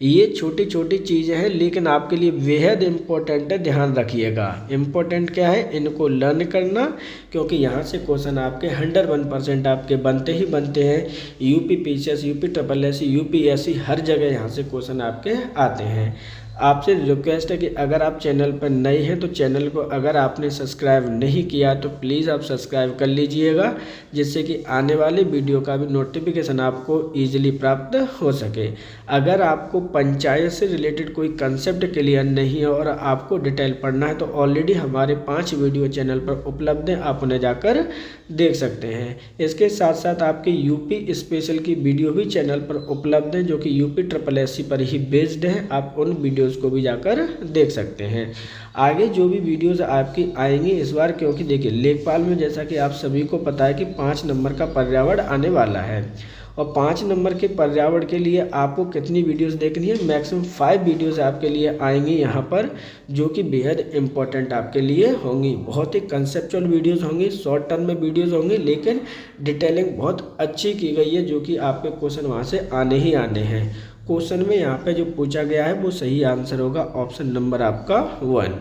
ये छोटी छोटी चीज़ें हैं लेकिन आपके लिए बेहद इम्पोर्टेंट है, ध्यान रखिएगा। इम्पोर्टेंट क्या है? इनको लर्न करना, क्योंकि यहाँ से क्वेश्चन आपके 101% आपके बनते ही बनते हैं। UPPCS, UPSSC, UPSC हर जगह यहाँ से क्वेश्चन आपके आते हैं। आपसे रिक्वेस्ट है कि अगर आप चैनल पर नए हैं तो चैनल को अगर आपने सब्सक्राइब नहीं किया तो प्लीज़ आप सब्सक्राइब कर लीजिएगा, जिससे कि आने वाले वीडियो का भी नोटिफिकेशन आपको ईजिली प्राप्त हो सके। अगर आपको पंचायत से रिलेटेड कोई कंसेप्ट क्लियर नहीं है और आपको डिटेल पढ़ना है तो ऑलरेडी हमारे 5 वीडियो चैनल पर उपलब्ध हैं, आप उन्हें जाकर देख सकते हैं। इसके साथ साथ आपके यूपी स्पेशल की वीडियो भी चैनल पर उपलब्ध है, जो कि UPSSC पर ही बेस्ड है। आप उन वीडियोज़ को भी जाकर देख सकते हैं। आगे जो भी वीडियोस आपकी आएंगी इस बार, क्योंकि देखिए लेखपाल में जैसा कि आप सभी को पता है कि 5 नंबर का पर्यावरण आने वाला है, और 5 नंबर के पर्यावरण के लिए आपको कितनी वीडियोस देखनी है? मैक्सिमम 5 वीडियोस आपके लिए आएंगी यहाँ पर, जो कि बेहद इम्पोर्टेंट आपके लिए होंगी। बहुत ही कंसेप्चुअल वीडियोस होंगी, शॉर्ट टर्म में वीडियोस होंगी, लेकिन डिटेलिंग बहुत अच्छी की गई है, जो कि आपके क्वेश्चन वहाँ से आने ही आने हैं। क्वेश्चन में यहाँ पे जो पूछा गया है वो सही आंसर होगा ऑप्शन नंबर आपका 1।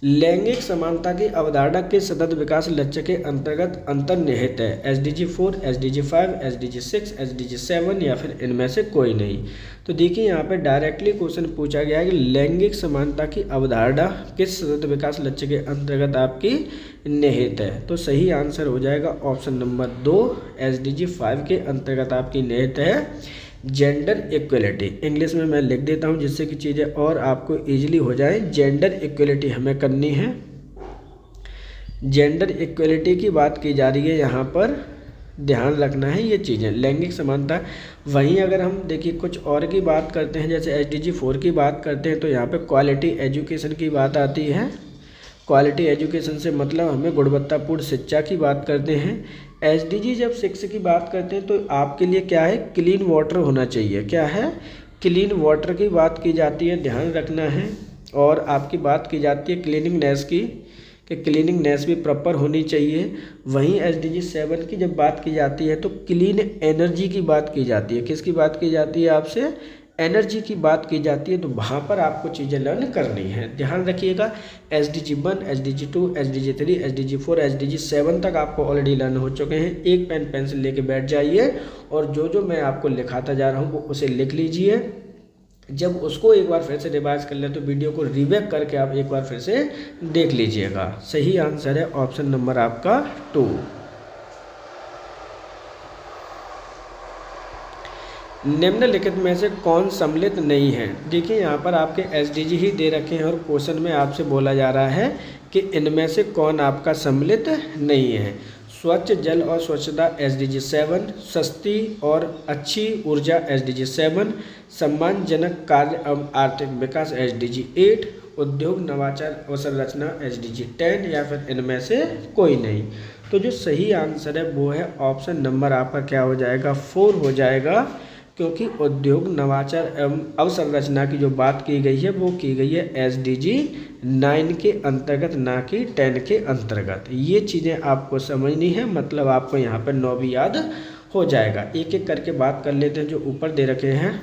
लैंगिक समानता की अवधारणा के सतत विकास लक्ष्य के अंतर्गत अंतर्निहित है? SDG 4, SDG 5, SDG 6, SDG 7 या फिर इनमें से कोई नहीं? तो देखिए यहाँ पे डायरेक्टली क्वेश्चन पूछा गया है कि लैंगिक समानता की अवधारणा किस सतत विकास लक्ष्य के अंतर्गत आपकी निहित है? तो सही आंसर हो जाएगा ऑप्शन नंबर 2, SDG 5 के अंतर्गत आपकी निहित है जेंडर इक्वलिटी। इंग्लिश में मैं लिख देता हूँ जिससे कि चीज़ें और आपको इजीली हो जाए। जेंडर इक्वलिटी हमें करनी है। जेंडर इक्वलिटी की बात की जा रही है यहाँ पर, ध्यान रखना है ये चीज़ें, लैंगिक समानता। वहीं अगर हम देखिए कुछ और की बात करते हैं, जैसे SDG 4 की बात करते हैं तो यहाँ पे क्वालिटी एजुकेशन की बात आती है। क्वालिटी एजुकेशन से मतलब हमें गुणवत्तापूर्ण शिक्षा की बात करते हैं। SDG जब 6 की बात करते हैं तो आपके लिए क्या है? क्लीन वाटर होना चाहिए। क्या है? क्लीन वाटर की बात की जाती है, ध्यान रखना है। और आपकी बात की जाती है क्लीनिंगनेस की, कि क्लीनिंगनेस भी प्रॉपर होनी चाहिए। वहीं SDG 7 की जब बात की जाती है तो क्लीन एनर्जी की बात की जाती है। किसकी बात की जाती है? आपसे एनर्जी की बात की जाती है। तो वहाँ पर आपको चीज़ें लर्न करनी है, ध्यान रखिएगा। SDG 1, SDG 2, SDG 3, SDG 4, SDG 7 तक आपको ऑलरेडी लर्न हो चुके हैं। एक पेन पेंसिल लेके बैठ जाइए और जो जो मैं आपको लिखाता जा रहा हूँ वो उसे लिख लीजिए। जब उसको एक बार फिर से रिवाइज कर लें तो वीडियो को रिवैक करके आप एक बार फिर से देख लीजिएगा। सही आंसर है ऑप्शन नंबर आपका 2। निम्नलिखित में से कौन सम्मिलित नहीं है? देखिए यहाँ पर आपके SDG ही दे रखे हैं और क्वेश्चन में आपसे बोला जा रहा है कि इनमें से कौन आपका सम्मिलित नहीं है। स्वच्छ जल और स्वच्छता SDG 7, सस्ती और अच्छी ऊर्जा SDG 7, सम्मानजनक कार्य एवं आर्थिक विकास SDG 8, उद्योग नवाचार अवसंरचना SDG 10 या फिर इनमें से कोई नहीं? तो जो सही आंसर है वो है ऑप्शन नंबर आपका क्या हो जाएगा? 4 हो जाएगा, क्योंकि उद्योग नवाचार एवं अवसंरचना की जो बात की गई है वो की गई है SDG 9 के अंतर्गत, ना कि 10 के अंतर्गत। ये चीज़ें आपको समझनी है, मतलब आपको यहाँ पर 9 भी याद हो जाएगा। एक एक करके बात कर लेते हैं जो ऊपर दे रखे हैं।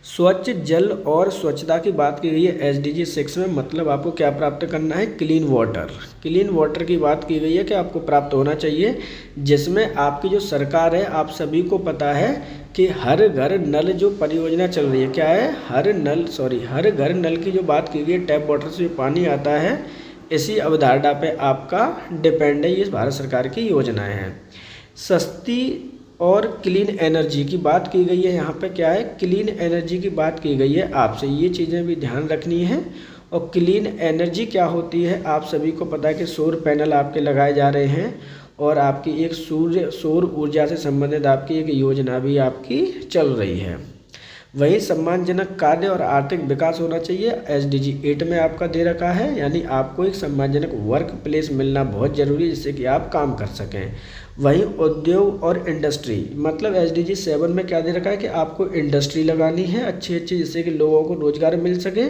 स्वच्छ जल और स्वच्छता की बात की गई है SDG 6 में, मतलब आपको क्या प्राप्त करना है, क्लीन वाटर। क्लीन वाटर की बात की गई है कि आपको प्राप्त होना चाहिए, जिसमें आपकी जो सरकार है, आप सभी को पता है कि हर घर नल जो परियोजना चल रही है, क्या है, हर घर नल की जो बात की गई है, टैप वाटर से पानी आता है, इसी अवधारणा पे आपका डिपेंड है, ये भारत सरकार की योजनाएं हैं। सस्ती और क्लीन एनर्जी की बात की गई है, यहाँ पे क्या है, क्लीन एनर्जी की बात की गई है आपसे, ये चीज़ें भी ध्यान रखनी है। और क्लीन एनर्जी क्या होती है, आप सभी को पता है कि सौर पैनल आपके लगाए जा रहे हैं, और आपकी एक सौर ऊर्जा से संबंधित आपकी एक योजना भी आपकी चल रही है। वही सम्मानजनक कार्य और आर्थिक विकास होना चाहिए, SDG 8 में आपका दे रखा है, यानी आपको एक सम्मानजनक वर्क प्लेस मिलना बहुत ज़रूरी है, जिससे कि आप काम कर सकें। वहीं उद्योग और इंडस्ट्री, मतलब SDG 7 में क्या दे रखा है कि आपको इंडस्ट्री लगानी है अच्छी अच्छी, जिससे कि लोगों को रोजगार मिल सके,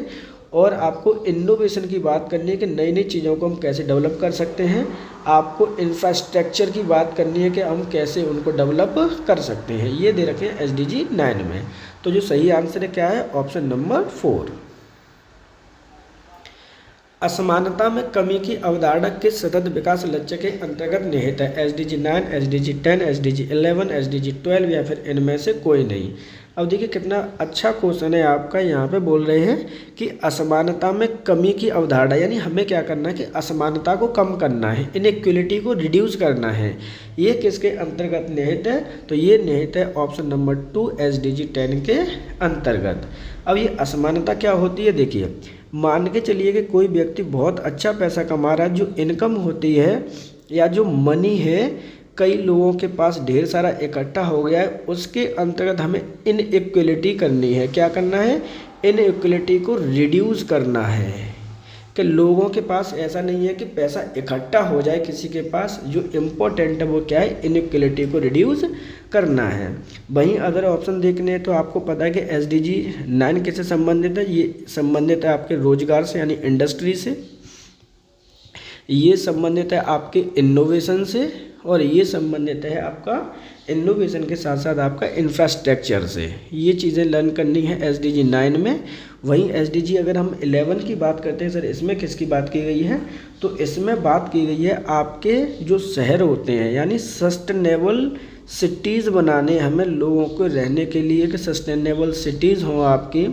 और आपको इनोवेशन की बात करनी है कि नई नई चीज़ों को हम कैसे डेवलप कर सकते हैं। आपको इंफ्रास्ट्रक्चर की बात करनी है कि हम कैसे उनको डेवलप कर सकते हैं, ये दे रखे हैं SDG 9 में। तो जो सही आंसर है क्या है, ऑप्शन नंबर 4। असमानता में कमी की अवधारणा किस सतत विकास लक्ष्य के अंतर्गत निहित है, SDG 9, SDG 10, SDG 11, SDG 12 या फिर इनमें से कोई नहीं। अब देखिए कितना अच्छा क्वेश्चन है आपका, यहाँ पे बोल रहे हैं कि असमानता में कमी की अवधारणा, यानी हमें क्या करना है कि असमानता को कम करना है, इनइक्वलिटी को रिड्यूस करना है, ये किसके अंतर्गत निहित है, तो ये निहित है ऑप्शन नंबर 2 SDG 10 के अंतर्गत। अब ये असमानता क्या होती है, देखिए मान के चलिए कि कोई व्यक्ति बहुत अच्छा पैसा कमा रहा है, जो इनकम होती है या जो मनी है कई लोगों के पास ढेर सारा इकट्ठा हो गया है, उसके अंतर्गत हमें इनइक्वलिटी करनी है, क्या करना है, इनइक्वलिटी को रिड्यूस करना है, कि लोगों के पास ऐसा नहीं है कि पैसा इकट्ठा हो जाए किसी के पास, जो इम्पोर्टेंट है वो क्या है, इनइक्वलिटी को रिड्यूस करना है। वहीं अगर ऑप्शन देखने हैं तो आपको पता है कि SDG 9 किससे संबंधित है, ये संबंधित है आपके रोजगार से, यानी इंडस्ट्री से, ये संबंधित है आपके इनोवेशन से, और ये संबंधित है आपका इनोवेशन के साथ साथ आपका इंफ्रास्ट्रक्चर से। ये चीज़ें लर्न करनी है SDG 9 में। वहीं SDG अगर हम 11 की बात करते हैं, सर इसमें किसकी बात की गई है, तो इसमें बात की गई है आपके जो शहर होते हैं, यानी सस्टेनेबल सिटीज़ बनाने हमें लोगों को रहने के लिए, कि सस्टेनेबल सिटीज़ हों आपकी,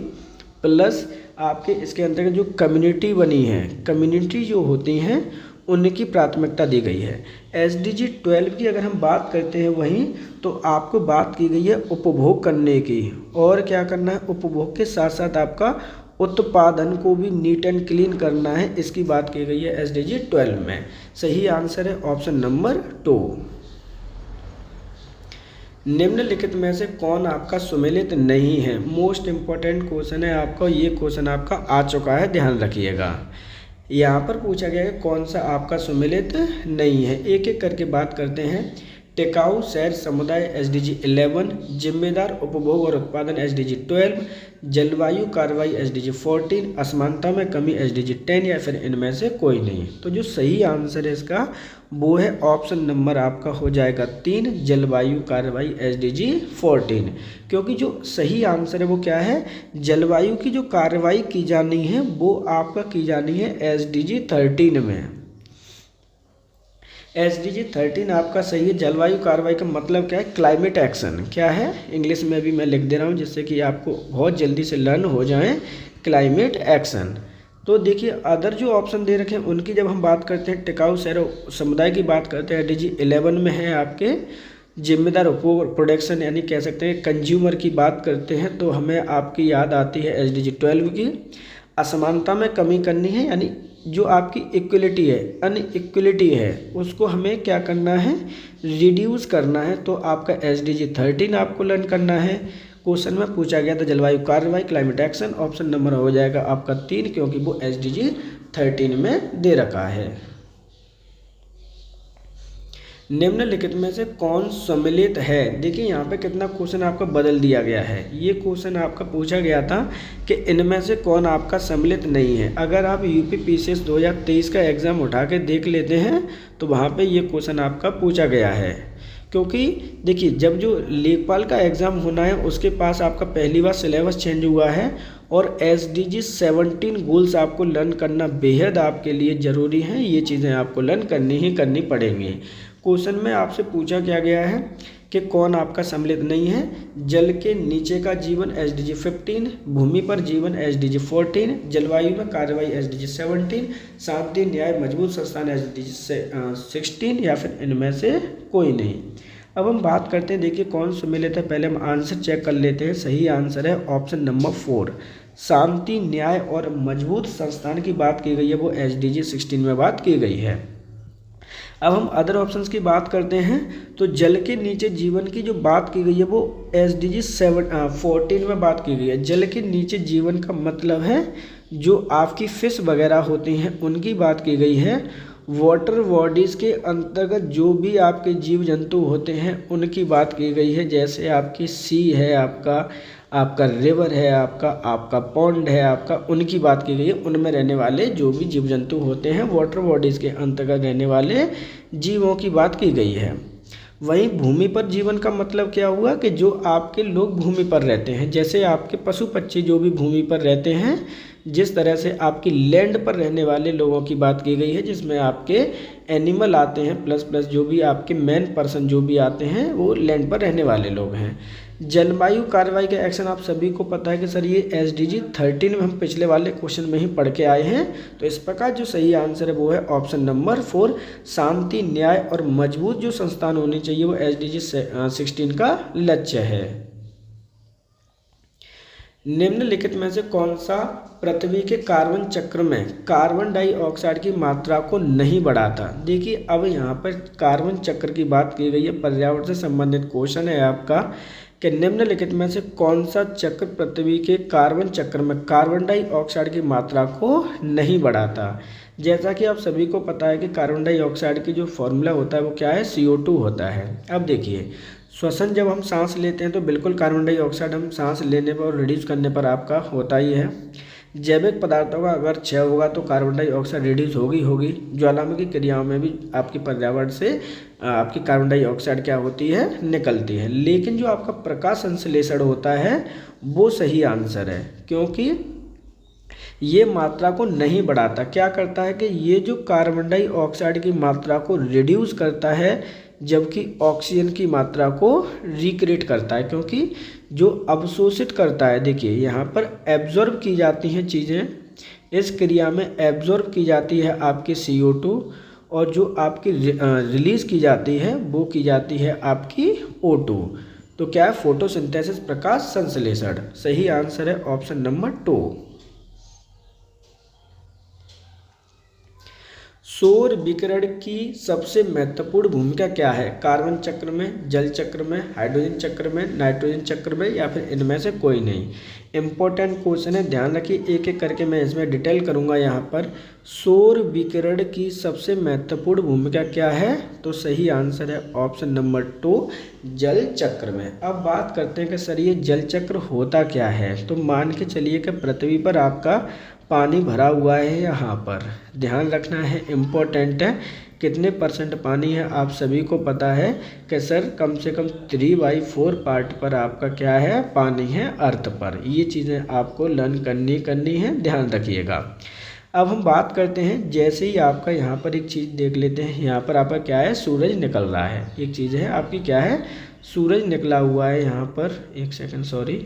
प्लस आपके इसके अंतर्गत जो कम्युनिटी बनी है, कम्युनिटी जो होती हैं उनकी प्राथमिकता दी गई है। SDG 12 की अगर हम बात करते हैं वहीं, तो आपको बात की गई है उपभोग करने की, और क्या करना है, उपभोग के साथ साथ आपका उत्पादन को भी नीट एंड क्लीन करना है, इसकी बात की गई है SDG 12 में। सही आंसर है ऑप्शन नंबर 2। निम्नलिखित में से कौन आपका सुमेलित नहीं है, मोस्ट इम्पोर्टेंट क्वेश्चन है आपका, ये क्वेश्चन आपका आ चुका है, ध्यान रखिएगा। यहाँ पर पूछा गया है कौन सा आपका सुमेलित नहीं है, एक एक करके बात करते हैं। टिकाऊ शहर समुदाय SDG 11, जिम्मेदार उपभोग और उत्पादन SDG 12, जलवायु कार्रवाई SDG 14, असमानता में कमी SDG 10 या फिर इनमें से कोई नहीं। तो जो सही आंसर है इसका वो है ऑप्शन नंबर आपका हो जाएगा 3, जलवायु कार्रवाई SDG 14, क्योंकि जो सही आंसर है वो क्या है, जलवायु की जो कार्रवाई की जानी है वो आपका की जानी है SDG 13 में। SDG 13 आपका सही है। जलवायु कार्रवाई का मतलब क्या है, क्लाइमेट एक्शन, क्या है, इंग्लिश में भी मैं लिख दे रहा हूँ जिससे कि आपको बहुत जल्दी से लर्न हो जाए, क्लाइमेट एक्शन। तो देखिए अदर जो ऑप्शन दे रखे हैं उनकी जब हम बात करते हैं, टिकाऊ शहर समुदाय की बात करते हैं, SDG 11 में है आपके जिम्मेदार उपभोग प्रोडक्शन, यानी कह सकते हैं कंज्यूमर की बात करते हैं तो हमें आपकी याद आती है SDG 12 की। असमानता में कमी करनी है, यानी जो आपकी इक्वलिटी है, अनइक्वलिटी है, उसको हमें क्या करना है, रिड्यूस करना है, तो आपका SDG 13 आपको लर्न करना है। क्वेश्चन में पूछा गया था जलवायु कार्रवाई, क्लाइमेट एक्शन, ऑप्शन नंबर हो जाएगा आपका 3, क्योंकि वो SDG 13 में दे रखा है। निम्नलिखित में से कौन सम्मिलित है, देखिए यहाँ पे कितना क्वेश्चन आपका बदल दिया गया है। ये क्वेश्चन आपका पूछा गया था कि इनमें से कौन आपका सम्मिलित नहीं है। अगर आप UP PCS 2023 का एग्ज़ाम उठा के देख लेते हैं तो वहाँ पे ये क्वेश्चन आपका पूछा गया है, क्योंकि देखिए जब जो लेखपाल का एग्ज़ाम होना है उसके पास आपका पहली बार सिलेबस चेंज हुआ है और SDG 17 गोल्स आपको लर्न करना बेहद आपके लिए ज़रूरी है। ये चीज़ें आपको लर्न करनी ही करनी पड़ेंगी। क्वेश्चन में आपसे पूछा क्या गया है कि कौन आपका सम्मिलित नहीं है। जल के नीचे का जीवन SDG 15, भूमि पर जीवन SDG 14, जलवायु में कार्रवाई SDG 17, शांति न्याय मजबूत संस्थान SDG 16 या फिर इनमें से कोई नहीं। अब हम बात करते हैं, देखिए कौन सम्मिलित है। पहले हम आंसर चेक कर लेते हैं। सही आंसर है ऑप्शन नंबर 4, शांति न्याय और मजबूत संस्थान की बात की गई है, वो SDG 16 में बात की गई है। अब हम अदर ऑप्शंस की बात करते हैं तो जल के नीचे जीवन की जो बात की गई है वो SDG 14 में बात की गई है। जल के नीचे जीवन का मतलब है जो आपकी फिश वगैरह होती हैं उनकी बात की गई है। वाटर बॉडीज़ के अंतर्गत जो भी आपके जीव जंतु होते हैं उनकी बात की गई है, जैसे आपकी सी है, आपका रिवर है, आपका पॉन्ड है, उनकी बात की गई है। उनमें रहने वाले जो भी जीव जंतु होते हैं वाटर बॉडीज़ के अंतर्गत रहने वाले जीवों की बात की गई है। वहीं भूमि पर जीवन का मतलब क्या हुआ कि जो आपके लोग भूमि पर रहते हैं, जैसे आपके पशु पक्षी जो भी भूमि पर रहते हैं, जिस तरह से आपकी लैंड पर रहने वाले लोगों की बात की गई है, जिसमें आपके एनिमल आते हैं प्लस जो भी आपके मेन पर्सन जो भी आते हैं वो लैंड पर रहने वाले लोग हैं। जलवायु कार्रवाई का एक्शन आप सभी को पता है कि सर ये SDG 13 में हम पिछले वाले क्वेश्चन में ही पढ़ के आए हैं। तो इस प्रकार जो सही आंसर है वो है ऑप्शन नंबर 4, शांति न्याय और मजबूत जो संस्थान होनी चाहिए वो SDG 16 का लक्ष्य है। निम्नलिखित में से कौन सा पृथ्वी के कार्बन चक्र में कार्बन डाइऑक्साइड की मात्रा को नहीं बढ़ाता। देखिए अब यहाँ पर कार्बन चक्र की बात की गई है, पर्यावरण से संबंधित क्वेश्चन है आपका कि निम्नलिखित में से कौन सा चक्र पृथ्वी के कार्बन चक्र में कार्बन डाइऑक्साइड की मात्रा को नहीं बढ़ाता। जैसा कि आप सभी को पता है कि कार्बन डाइऑक्साइड की जो फॉर्मूला होता है वो क्या है, CO2 होता है। अब देखिए श्वसन जब हम सांस लेते हैं तो बिल्कुल कार्बन डाइऑक्साइड हम सांस लेने पर और रिड्यूस करने पर आपका होता ही है। जैविक पदार्थों का अगर क्षय होगा तो कार्बन डाइऑक्साइड रिड्यूस होगी। ज्वालामुखी क्रियाओं में भी आपके पर्यावरण से आपकी कार्बन डाइऑक्साइड क्या होती है, निकलती है। लेकिन जो आपका प्रकाश संश्लेषण होता है वो सही आंसर है, क्योंकि ये मात्रा को नहीं बढ़ाता। क्या करता है कि ये जो कार्बन डाइऑक्साइड की मात्रा को रिड्यूस करता है, जबकि ऑक्सीजन की मात्रा को रिक्रिएट करता है, क्योंकि जो अवशोषित करता है। देखिए यहाँ पर एब्जॉर्ब की जाती हैं चीज़ें, इस क्रिया में एब्जॉर्ब की जाती है आपकी CO2 और जो आपकी रिलीज़ की जाती है वो की जाती है आपकी O2। तो क्या है, फोटोसिंथेसिस, प्रकाश संश्लेषण। सही आंसर है ऑप्शन नंबर 2। सौर विकिरण की सबसे महत्वपूर्ण भूमिका क्या है, कार्बन चक्र में, जल चक्र में, हाइड्रोजन चक्र में, नाइट्रोजन चक्र में या फिर इनमें से कोई नहीं। इंपॉर्टेंट क्वेश्चन है, ध्यान रखिए, एक एक करके मैं इसमें डिटेल करूंगा। यहाँ पर सौर विकिरण की सबसे महत्वपूर्ण भूमिका क्या है, तो सही आंसर है ऑप्शन नंबर 2, जल चक्र में। अब बात करते हैं कि सर ये जल चक्र होता क्या है। तो मान के चलिए कि पृथ्वी पर आपका पानी भरा हुआ है, यहाँ पर ध्यान रखना है, इम्पोर्टेंट है। कितने % पानी है आप सभी को पता है कि सर कम से कम 3/4 पार्ट पर आपका क्या है, पानी है अर्थ पर। ये चीज़ें आपको लर्न करनी है, ध्यान रखिएगा। अब हम बात करते हैं, जैसे ही आपका यहाँ पर एक चीज़ देख लेते हैं, यहाँ पर आपका क्या है, सूरज निकल रहा है। एक चीज़ है आपकी क्या है, सूरज निकला हुआ है। यहाँ पर एक सेकंड, सॉरी,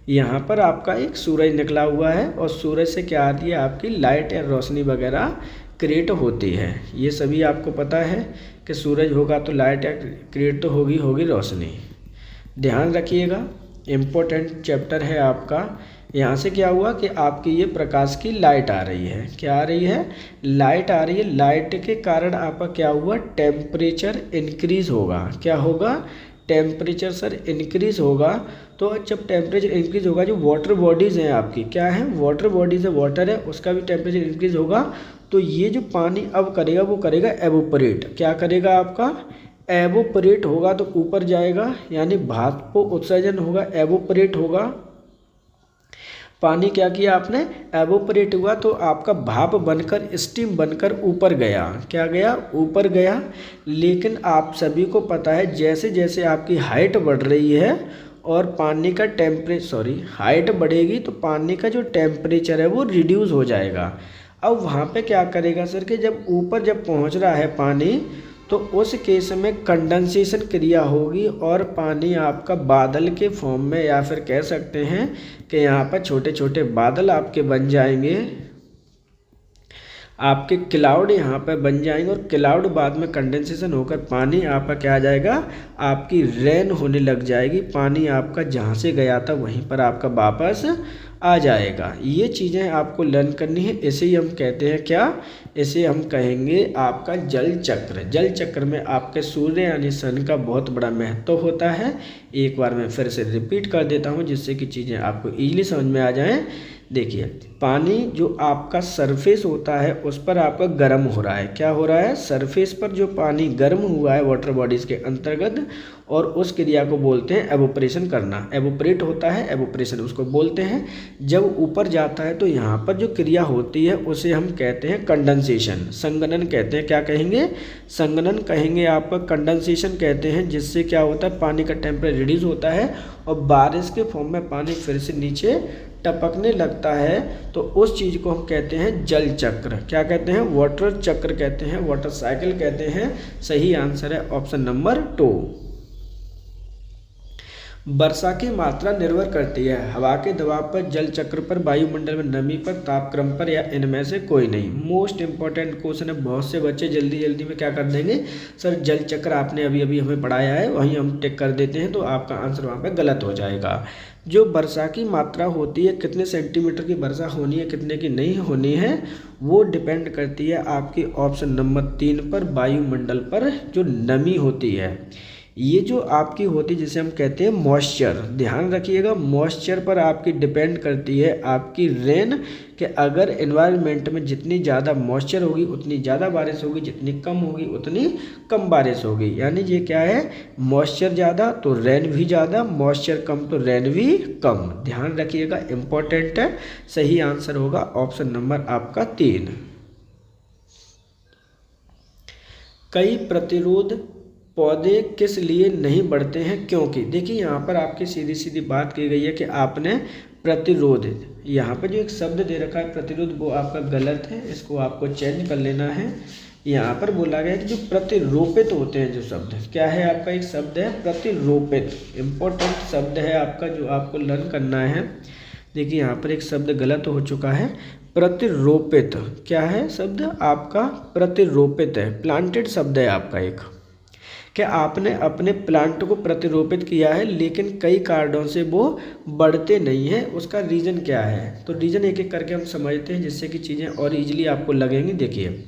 यहाँ पर आपका एक सूरज निकला हुआ है और सूरज से क्या आती है, आपकी लाइट या रोशनी वगैरह क्रिएट होती है। ये सभी आपको पता है कि सूरज होगा तो लाइट या क्रिएट तो होगी रोशनी। ध्यान रखिएगा, इम्पोर्टेंट चैप्टर है आपका। यहाँ से क्या हुआ कि आपकी ये प्रकाश की लाइट आ रही है। क्या आ रही है, लाइट आ रही है। लाइट के कारण आपका क्या हुआ, टेम्परेचर इंक्रीज होगा। क्या होगा, टेम्परेचर सर इंक्रीज होगा। तो जब टेम्परेचर इंक्रीज होगा, जो वाटर बॉडीज़ हैं आपकी, क्या है, वाटर बॉडीज़ है, वाटर है, उसका भी टेम्परेचर इंक्रीज होगा। तो ये जो पानी अब करेगा वो करेगा एवोपरेट। क्या करेगा, आपका एवोपरेट होगा, तो ऊपर जाएगा, यानी भाप उत्सर्जन होगा, एवोपरेट होगा। पानी क्या किया आपने, एवोपरेट हुआ, तो आपका भाप बनकर स्टीम बनकर ऊपर गया, क्या गया, ऊपर गया। लेकिन आप सभी को पता है जैसे जैसे आपकी हाइट बढ़ रही है और पानी का हाइट बढ़ेगी तो पानी का जो टेम्परेचर है वो रिड्यूस हो जाएगा। अब वहाँ पे क्या करेगा सर कि जब ऊपर जब पहुँच रहा है पानी, तो उस केस में कंडेंसेशन क्रिया होगी और पानी आपका बादल के फॉर्म में, या फिर कह सकते हैं कि यहाँ पर छोटे छोटे बादल आपके बन जाएंगे, आपके क्लाउड यहाँ पर बन जाएंगे, और क्लाउड बाद में कंडेंसेशन होकर पानी आपका क्या आ जाएगा, आपकी रेन होने लग जाएगी। पानी आपका जहाँ से गया था वहीं पर आपका वापस आ जाएगा। ये चीज़ें आपको लर्न करनी है। इसे ही हम कहते हैं क्या, इसे हम कहेंगे आपका जल चक्र। जल चक्र में आपके सूर्य यानी सन का बहुत बड़ा महत्व होता है। एक बार मैं फिर से रिपीट कर देता हूँ जिससे कि चीज़ें आपको ईजिली समझ में आ जाएं। देखिए, पानी जो आपका सरफेस होता है उस पर आपका गर्म हो रहा है, क्या हो रहा है, सरफेस पर जो पानी गर्म हुआ है वाटर बॉडीज़ के अंतर्गत, और उस क्रिया को बोलते हैं एवोपरेशन करना। एवोपरेट होता है, एवोपरेशन उसको बोलते हैं। जब ऊपर जाता है तो यहाँ पर जो क्रिया होती है उसे हम कहते हैं कंडेंसेशन, संघनन कहते हैं। क्या कहेंगे, संघनन कहेंगे, आपका कंडेंसेशन कहते हैं, जिससे क्या होता है पानी का टेम्परेचर रिड्यूस होता है और बारिश के फॉर्म में पानी फिर से नीचे टपकने लगता है। तो उस चीज़ को हम कहते हैं जल चक्र। क्या कहते हैं, वाटर चक्र कहते हैं, वाटर साइकिल कहते हैं। सही आंसर है ऑप्शन नंबर 2। वर्षा की मात्रा निर्भर करती है हवा के दबाव पर, जल चक्र पर, वायुमंडल में नमी पर, तापक्रम पर, या इनमें से कोई नहीं। मोस्ट इंपॉर्टेंट क्वेश्चन है। बहुत से बच्चे जल्दी जल्दी में क्या कर देंगे, सर जल चक्र आपने अभी अभी हमें पढ़ाया है वहीं हम टिक कर देते हैं, तो आपका आंसर वहाँ पे गलत हो जाएगा। जो वर्षा की मात्रा होती है, कितने सेंटीमीटर की वर्षा होनी है, कितने की नहीं होनी है, वो डिपेंड करती है आपकी ऑप्शन नंबर 3 पर, वायुमंडल पर जो नमी होती है। ये जो आपकी होती है जिसे हम कहते हैं मॉइस्चर, ध्यान रखिएगा, मॉइस्चर पर आपकी डिपेंड करती है आपकी रेन, कि अगर एनवायरनमेंट में जितनी ज़्यादा मॉइस्चर होगी उतनी ज़्यादा बारिश होगी, जितनी कम होगी उतनी कम बारिश होगी। यानी ये क्या है, मॉइस्चर ज़्यादा तो रेन भी ज़्यादा, मॉइस्चर कम तो रेन भी कम। ध्यान रखिएगा, इम्पोर्टेंट है। सही आंसर होगा ऑप्शन नंबर आपका 3। कई प्रतिरोध पौधे किस लिए नहीं बढ़ते हैं, क्योंकि देखिए यहाँ पर आपकी सीधी सीधी बात की गई है कि आपने प्रतिरोध, यहाँ पर जो एक शब्द दे रखा है प्रतिरोध वो आपका गलत है, इसको आपको चेंज कर लेना है। यहाँ पर बोला गया है कि जो प्रतिरोपित होते हैं, जो शब्द क्या है आपका, एक शब्द है प्रतिरोपित, इम्पोर्टेंट शब्द है आपका जो आपको लर्न करना है। देखिए यहाँ पर एक शब्द गलत हो चुका है, प्रतिरोपित क्या है शब्द आपका, प्रतिरोपित है, प्लांटेड शब्द है आपका एक, कि आपने अपने प्लांट को प्रतिरोपित किया है लेकिन कई कारणों से वो बढ़ते नहीं हैं। उसका रीज़न क्या है, तो रीज़न एक एक करके हम समझते हैं जिससे कि चीज़ें और इजीली आपको लगेंगी। देखिए,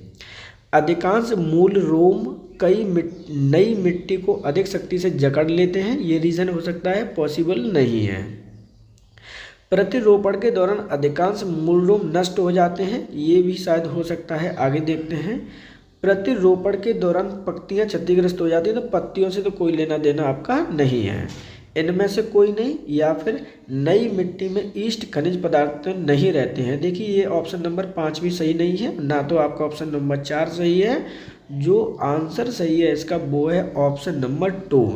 अधिकांश मूल रोम नई मिट्टी को अधिक शक्ति से जकड़ लेते हैं, ये रीज़न हो सकता है, पॉसिबल नहीं है। प्रतिरोपण के दौरान अधिकांश मूल रोम नष्ट हो जाते हैं, ये भी शायद हो सकता है, आगे देखते हैं। प्रतिरोपण के दौरान पत्तियां क्षतिग्रस्त हो जाती हैं, तो पत्तियों से तो कोई लेना देना आपका नहीं है, इनमें से कोई नहीं। या फिर नई मिट्टी में ईस्ट खनिज पदार्थ नहीं रहते हैं। देखिए ये ऑप्शन नंबर 5 भी सही नहीं है ना, तो आपका ऑप्शन नंबर 4 सही है। जो आंसर सही है इसका वो है ऑप्शन नंबर 2,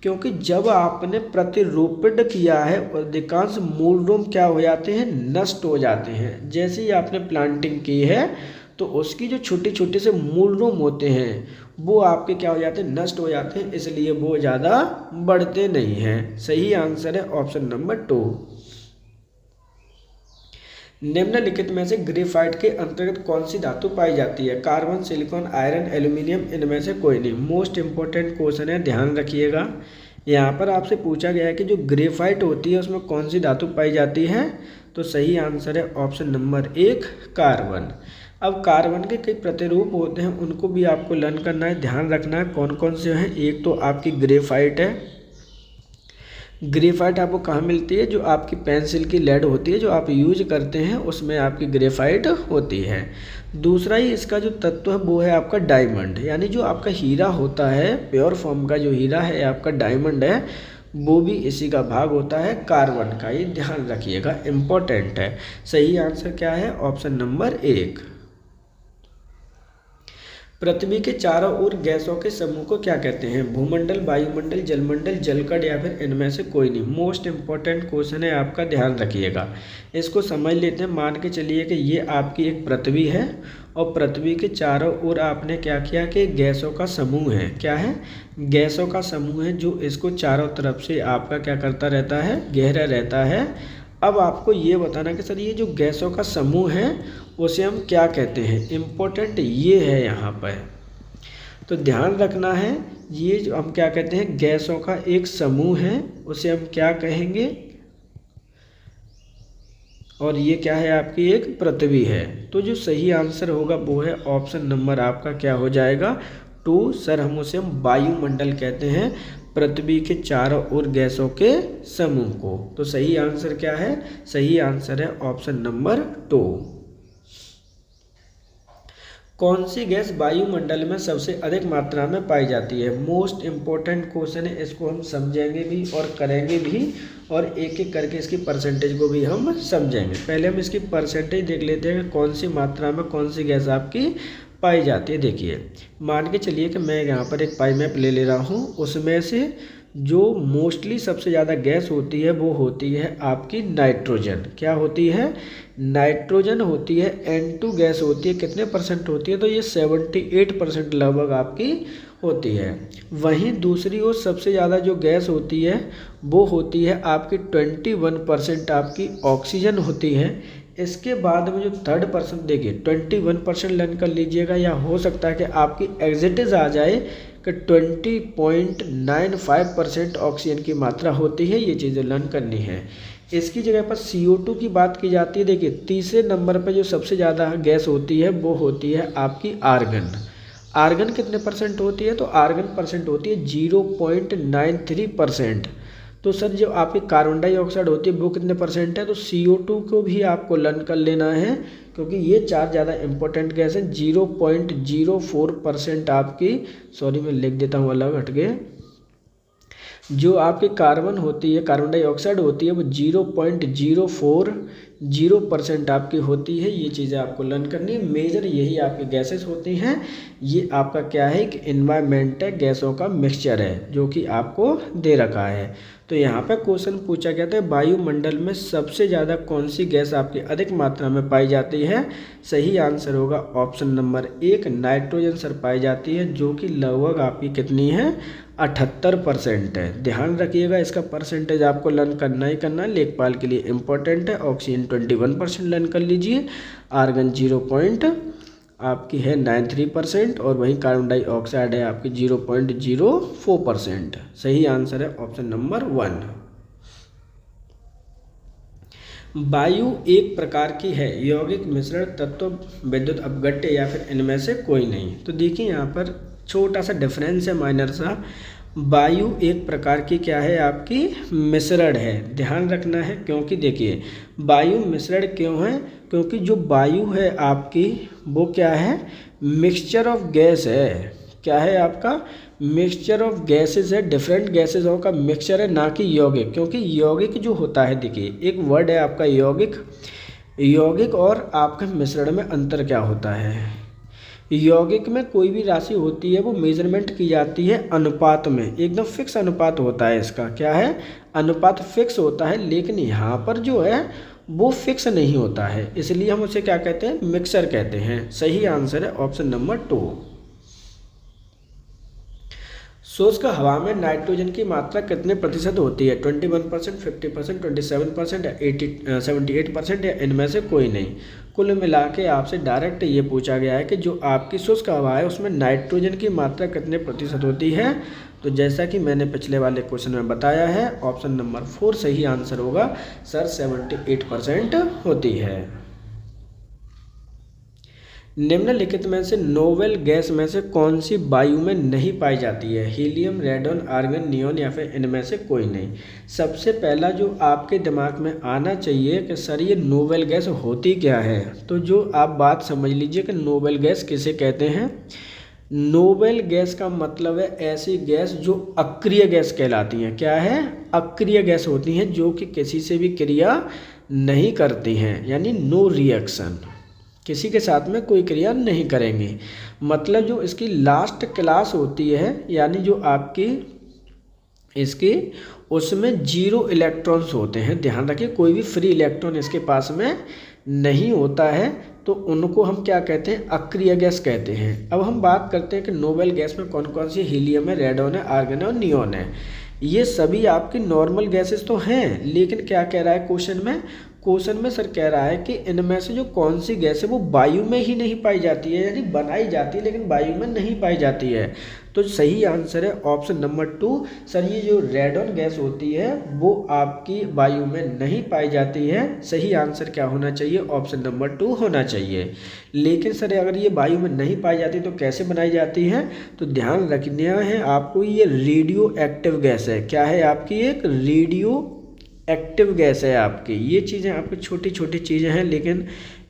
क्योंकि जब आपने प्रतिरोपित किया है अधिकांश मूल रोम क्या हो जाते हैं, नष्ट हो जाते हैं। जैसे ही आपने प्लांटिंग की है तो उसकी जो छोटे छोटे से मूल रोम होते हैं वो आपके क्या हो जाते हैं, नष्ट हो जाते हैं, इसलिए वो ज़्यादा बढ़ते नहीं हैं। सही आंसर है ऑप्शन नंबर 2। निम्नलिखित में से ग्रेफाइट के अंतर्गत कौन सी धातु पाई जाती है, कार्बन, सिलिकॉन, आयरन, एल्यूमिनियम, इनमें से कोई नहीं। मोस्ट इंपॉर्टेंट क्वेश्चन है, ध्यान रखिएगा। यहाँ पर आपसे पूछा गया है कि जो ग्रेफाइट होती है उसमें कौन सी धातु पाई जाती है, तो सही आंसर है ऑप्शन नंबर 1 कार्बन। अब कार्बन के कई प्रतिरूप होते हैं, उनको भी आपको लर्न करना है, ध्यान रखना है कौन कौन से हैं। एक तो आपकी ग्रेफाइट है, ग्रेफाइट आपको कहाँ मिलती है, जो आपकी पेंसिल की लेड होती है जो आप यूज करते हैं उसमें आपकी ग्रेफाइट होती है। दूसरा ही इसका जो तत्व है वो है आपका डायमंड, यानी जो आपका हीरा होता है, प्योर फॉर्म का जो हीरा है आपका डायमंड है, वो भी इसी का भाग होता है कार्बन का, ये ध्यान रखिएगा, इम्पोर्टेंट है। सही आंसर क्या है? Option number 1। पृथ्वी के चारों ओर गैसों के समूह को क्या कहते हैं? भूमंडल, वायुमंडल, जलमंडल, जलकण या फिर इनमें से कोई नहीं। मोस्ट इंपॉर्टेंट क्वेश्चन है आपका, ध्यान रखिएगा। इसको समझ लेते हैं। मान के चलिए कि ये आपकी एक पृथ्वी है और पृथ्वी के चारों ओर आपने क्या किया कि गैसों का समूह है। क्या है? गैसों का समूह है जो इसको चारों तरफ से आपका क्या करता रहता है? घेरा रहता है। अब आपको ये बताना कि सर ये जो गैसों का समूह है उसे हम क्या कहते हैं? इम्पोर्टेंट ये है यहाँ पर, तो ध्यान रखना है। ये जो हम क्या कहते हैं? गैसों का एक समूह है, उसे हम क्या कहेंगे? और ये क्या है? आपकी एक पृथ्वी है। तो जो सही आंसर होगा वो है ऑप्शन नंबर आपका क्या हो जाएगा? 2। सर हम उसे वायुमंडल कहते हैं, पृथ्वी के चारों ओर गैसों के समूह को। तो सही आंसर क्या है? सही आंसर है ऑप्शन नंबर 2। कौन सी गैस वायुमंडल में सबसे अधिक मात्रा में पाई जाती है? मोस्ट इम्पोर्टेंट क्वेश्चन है, इसको हम समझेंगे भी और करेंगे भी, और एक एक करके इसकी परसेंटेज को भी हम समझेंगे। पहले हम इसकी परसेंटेज देख लेते हैं कि कौन सी मात्रा में कौन सी गैस आपकी पाई जाती है। देखिए, मान के चलिए कि मैं यहाँ पर एक पाई मैप ले ले रहा हूँ, उसमें से जो मोस्टली सबसे ज़्यादा गैस होती है वो होती है आपकी नाइट्रोजन। क्या होती है? नाइट्रोजन होती है। N2 गैस होती है, कितने परसेंट होती है? तो ये 78% लगभग आपकी होती है। वहीं दूसरी ओर सबसे ज़्यादा जो गैस होती है वो होती है आपकी 21% आपकी ऑक्सीजन होती है। इसके बाद में जो 3rd% देखिए 21% लर्न कर लीजिएगा, या हो सकता है कि आपकी एग्जिटेज आ जाए कि 20.95% ऑक्सीजन की मात्रा होती है। ये चीज़ें लर्न करनी है। इसकी जगह पर CO2 की बात की जाती है। देखिए, तीसरे नंबर पर जो सबसे ज़्यादा गैस होती है वो होती है आपकी आर्गन। आर्गन कितने परसेंट होती है? तो आर्गन परसेंट होती है 0.93%। तो सर जो आपकी कार्बन डाइऑक्साइड होती है वो कितने परसेंट है? तो CO2 को भी आपको लर्न कर लेना है, क्योंकि ये 4 ज़्यादा इंपॉर्टेंट गैस है। 0.04% आपकी, सॉरी मैं लिख देता हूँ अलग हट के, जो आपकी कार्बन होती है, कार्बन डाइऑक्साइड होती है, वो 0.040% आपकी होती है। ये चीज़ें आपको लर्न करनी है। मेजर यही आपकी गैसेस होती हैं। ये आपका क्या है कि एनवायरनमेंट है, गैसों का मिक्सचर है जो कि आपको दे रखा है। तो यहाँ पे क्वेश्चन पूछा गया था वायुमंडल में सबसे ज़्यादा कौन सी गैस आपकी अधिक मात्रा में पाई जाती है? सही आंसर होगा ऑप्शन नंबर 1, नाइट्रोजन सर पाई जाती है, जो कि लगभग आपकी कितनी है? 78% है। ध्यान रखिएगा, इसका परसेंटेज आपको लर्न करना ही करना है, लेखपाल के लिए इंपॉर्टेंट है। ऑक्सीजन 21% लर्न कर लीजिए, आर्गन 0.93% और वहीं कार्बन डाइऑक्साइड है आपकी 0.04%। सही आंसर है ऑप्शन नंबर 1। वायु एक प्रकार की है, यौगिक, मिश्रण, तत्व, विद्युत अपघट्य या फिर इनमें से कोई नहीं। तो देखिए यहाँ पर छोटा सा डिफरेंस है, माइनर सा। वायु एक प्रकार की क्या है? आपकी मिश्रण है। ध्यान रखना है, क्योंकि देखिए वायु मिश्रण क्यों है? क्योंकि जो वायु है आपकी वो क्या है? मिक्सचर ऑफ गैस है। क्या है आपका? मिक्सचर ऑफ गैसेस है, डिफरेंट गैसेसों का मिक्सचर है, ना कि यौगिक। क्योंकि यौगिक जो होता है, देखिए एक वर्ड है आपका यौगिक। यौगिक और आपके मिश्रण में अंतर क्या होता है? यौगिक में कोई भी राशि होती है वो मेजरमेंट की जाती है अनुपात में, एकदम फिक्स अनुपात होता है इसका। क्या है? अनुपात फिक्स होता है। लेकिन यहाँ पर जो है वो फिक्स नहीं होता है, इसलिए हम उसे क्या कहते हैं? मिक्सर कहते हैं। सही आंसर है ऑप्शन नंबर 2। शुष्क हवा में नाइट्रोजन की मात्रा कितने प्रतिशत होती है? 21%, 50%, 27% या 78% या इनमें से कोई नहीं। कुल मिला के आपसे डायरेक्ट ये पूछा गया है कि जो आपकी शुष्क हवा है उसमें नाइट्रोजन की मात्रा कितने प्रतिशत होती है? तो जैसा कि मैंने पिछले वाले क्वेश्चन में बताया है, ऑप्शन नंबर 4 सही आंसर होगा सर, 78% होती है। निम्नलिखित में से नोवेल गैस में से कौन सी वायु में नहीं पाई जाती है? हीलियम, रेडन, आर्गन, नियोन या फिर इनमें से कोई नहीं। सबसे पहला जो आपके दिमाग में आना चाहिए कि सर ये नोवेल गैस होती क्या है, तो जो आप बात समझ लीजिए कि नोवेल गैस किसे कहते हैं। नोबल गैस का मतलब है ऐसी गैस जो अक्रिय गैस कहलाती हैं। क्या है? अक्रिय गैस होती हैं जो कि किसी से भी क्रिया नहीं करती हैं, यानी नो रिएक्शन, किसी के साथ में कोई क्रिया नहीं करेंगे। मतलब जो इसकी लास्ट क्लास होती है, यानी जो आपकी इसकी उसमें 0 इलेक्ट्रॉन्स होते हैं। ध्यान रखिए, कोई भी फ्री इलेक्ट्रॉन इसके पास में नहीं होता है, तो उनको हम क्या कहते हैं? अक्रिय गैस कहते हैं। अब हम बात करते हैं कि नोबल गैस में कौन कौन सी हीलियम है, रेडॉन है, आर्गन है और नियॉन है। ये सभी आपकी नॉर्मल गैसेस तो हैं, लेकिन क्या कह रहा है क्वेश्चन में सर कह रहा है कि इनमें से जो कौन सी गैस है वो वायु में ही नहीं पाई जाती है, यानी बनाई जाती है लेकिन वायु में नहीं पाई जाती है। तो सही आंसर है ऑप्शन नंबर 2। सर ये जो रेडॉन गैस होती है वो आपकी वायु में नहीं पाई जाती है। सही आंसर क्या होना चाहिए? ऑप्शन नंबर 2 होना चाहिए। लेकिन सर अगर ये वायु में नहीं पाई जाती तो कैसे बनाई जाती है? तो ध्यान रखना है आपको, ये रेडियो एक्टिव गैस है। क्या है आपकी? एक रेडियो एक्टिव गैस है आपकी। ये चीज़ें आपकी छोटी छोटी चीज़ें हैं लेकिन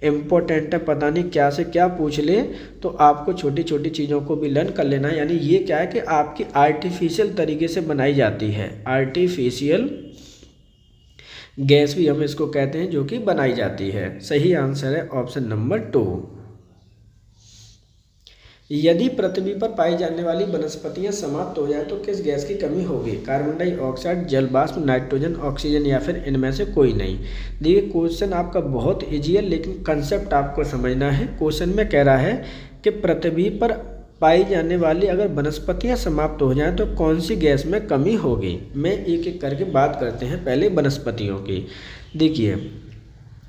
इम्पोर्टेंट है। पता नहीं क्या से क्या पूछ ले, तो आपको छोटी छोटी चीज़ों को भी लर्न कर लेना है। यानी ये क्या है कि आपकी आर्टिफिशियल तरीके से बनाई जाती है, आर्टिफिशियल गैस भी हम इसको कहते हैं, जो कि बनाई जाती है। सही आंसर है ऑप्शन नंबर 2। यदि पृथ्वी पर पाई जाने वाली वनस्पतियां समाप्त हो जाए तो किस गैस की कमी होगी? कार्बन डाइऑक्साइड, जल वाष्प, नाइट्रोजन, ऑक्सीजन या फिर इनमें से कोई नहीं। देखिए क्वेश्चन आपका बहुत ईजी है, लेकिन कंसेप्ट आपको समझना है। क्वेश्चन में कह रहा है कि पृथ्वी पर पाई जाने वाली अगर वनस्पतियां समाप्त हो जाएं तो कौन सी गैस में कमी होगी। मैं एक एक करके बात करते हैं पहले वनस्पतियों की। देखिए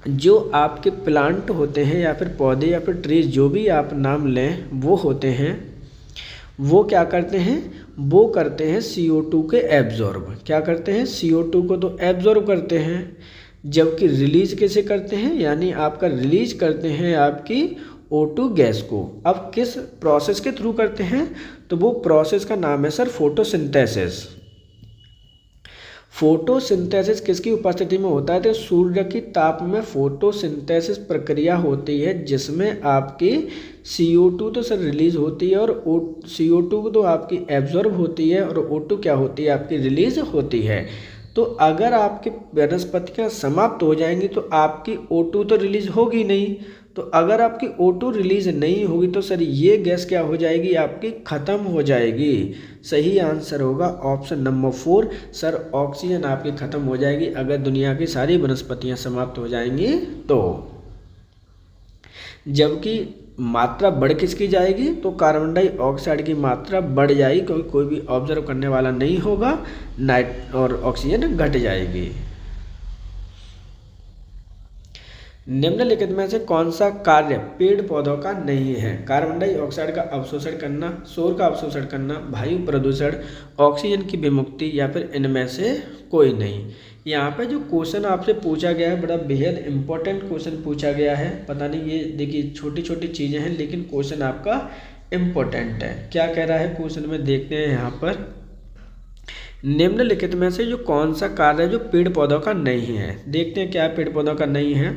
जो आपके प्लांट होते हैं या फिर पौधे या फिर ट्रीज, जो भी आप नाम लें, वो होते हैं, वो क्या करते हैं? वो करते हैं CO2 के एब्जॉर्ब। क्या करते हैं? CO2 को तो एब्जॉर्ब करते हैं, जबकि रिलीज कैसे करते हैं? यानी आपका रिलीज करते हैं आपकी O2 गैस को। अब किस प्रोसेस के थ्रू करते हैं? तो वो प्रोसेस का नाम है सर फोटोसिंथेसिस। फोटोसिंथेसिस किसकी उपस्थिति में होता है? तो सूर्य की ताप में फोटोसिंथेसिस प्रक्रिया होती है, जिसमें आपकी CO2 तो सर रिलीज होती है और CO2 तो आपकी एब्जॉर्ब होती है और O2 क्या होती है? आपकी रिलीज होती है। तो अगर आपकी वनस्पतियाँ समाप्त हो जाएंगी तो आपकी O2 तो रिलीज होगी नहीं। तो अगर आपकी O2 रिलीज नहीं होगी तो सर ये गैस क्या हो जाएगी? आपकी ख़त्म हो जाएगी। सही आंसर होगा ऑप्शन नंबर 4। सर ऑक्सीजन आपकी ख़त्म हो जाएगी अगर दुनिया की सारी वनस्पतियां समाप्त हो जाएंगी तो। जबकि मात्रा बढ़ किसकी जाएगी? तो कार्बन डाइऑक्साइड की मात्रा बढ़ जाएगी, क्योंकि कोई भी ऑब्जर्व करने वाला नहीं होगा, और ऑक्सीजन घट जाएगी। निम्नलिखित में से कौन सा कार्य पेड़ पौधों का नहीं है? कार्बन डाइऑक्साइड का अवशोषण करना, शोर का अवशोषण करना, वायु प्रदूषण, ऑक्सीजन की विमुक्ति या फिर इनमें से कोई नहीं। यहाँ पे जो क्वेश्चन आपसे पूछा गया है बड़ा बेहद इंपॉर्टेंट क्वेश्चन पूछा गया है। पता नहीं, ये देखिए छोटी छोटी चीज़ें हैं लेकिन क्वेश्चन आपका इम्पोर्टेंट है। क्या कह रहा है क्वेश्चन में, देखते हैं यहाँ पर। निम्नलिखित में से जो कौन सा कार्य है जो पेड़ पौधों का नहीं है? देखते हैं क्या पेड़ पौधों का नहीं है।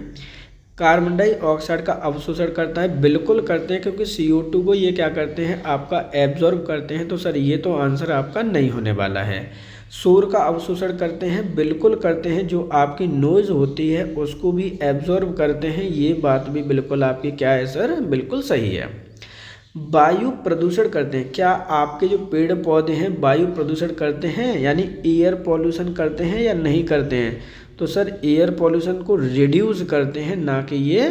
कार्बन डाइऑक्साइड का अवशोषण करता है, बिल्कुल करते हैं, क्योंकि CO2 को ये क्या करते हैं? आपका एब्जॉर्ब करते हैं। तो सर ये तो आंसर आपका नहीं होने वाला है। शोर का अवशोषण करते हैं, बिल्कुल करते हैं। जो आपकी नॉइज़ होती है उसको भी एब्जॉर्ब करते हैं। ये बात भी बिल्कुल आपकी क्या है सर? बिल्कुल सही है। वायु प्रदूषण करते हैं। क्या आपके जो पेड़ पौधे हैं वायु प्रदूषण करते हैं, यानी एयर पॉल्यूशन करते हैं या नहीं करते हैं? तो सर एयर पॉल्यूशन को रिड्यूस करते हैं, ना कि ये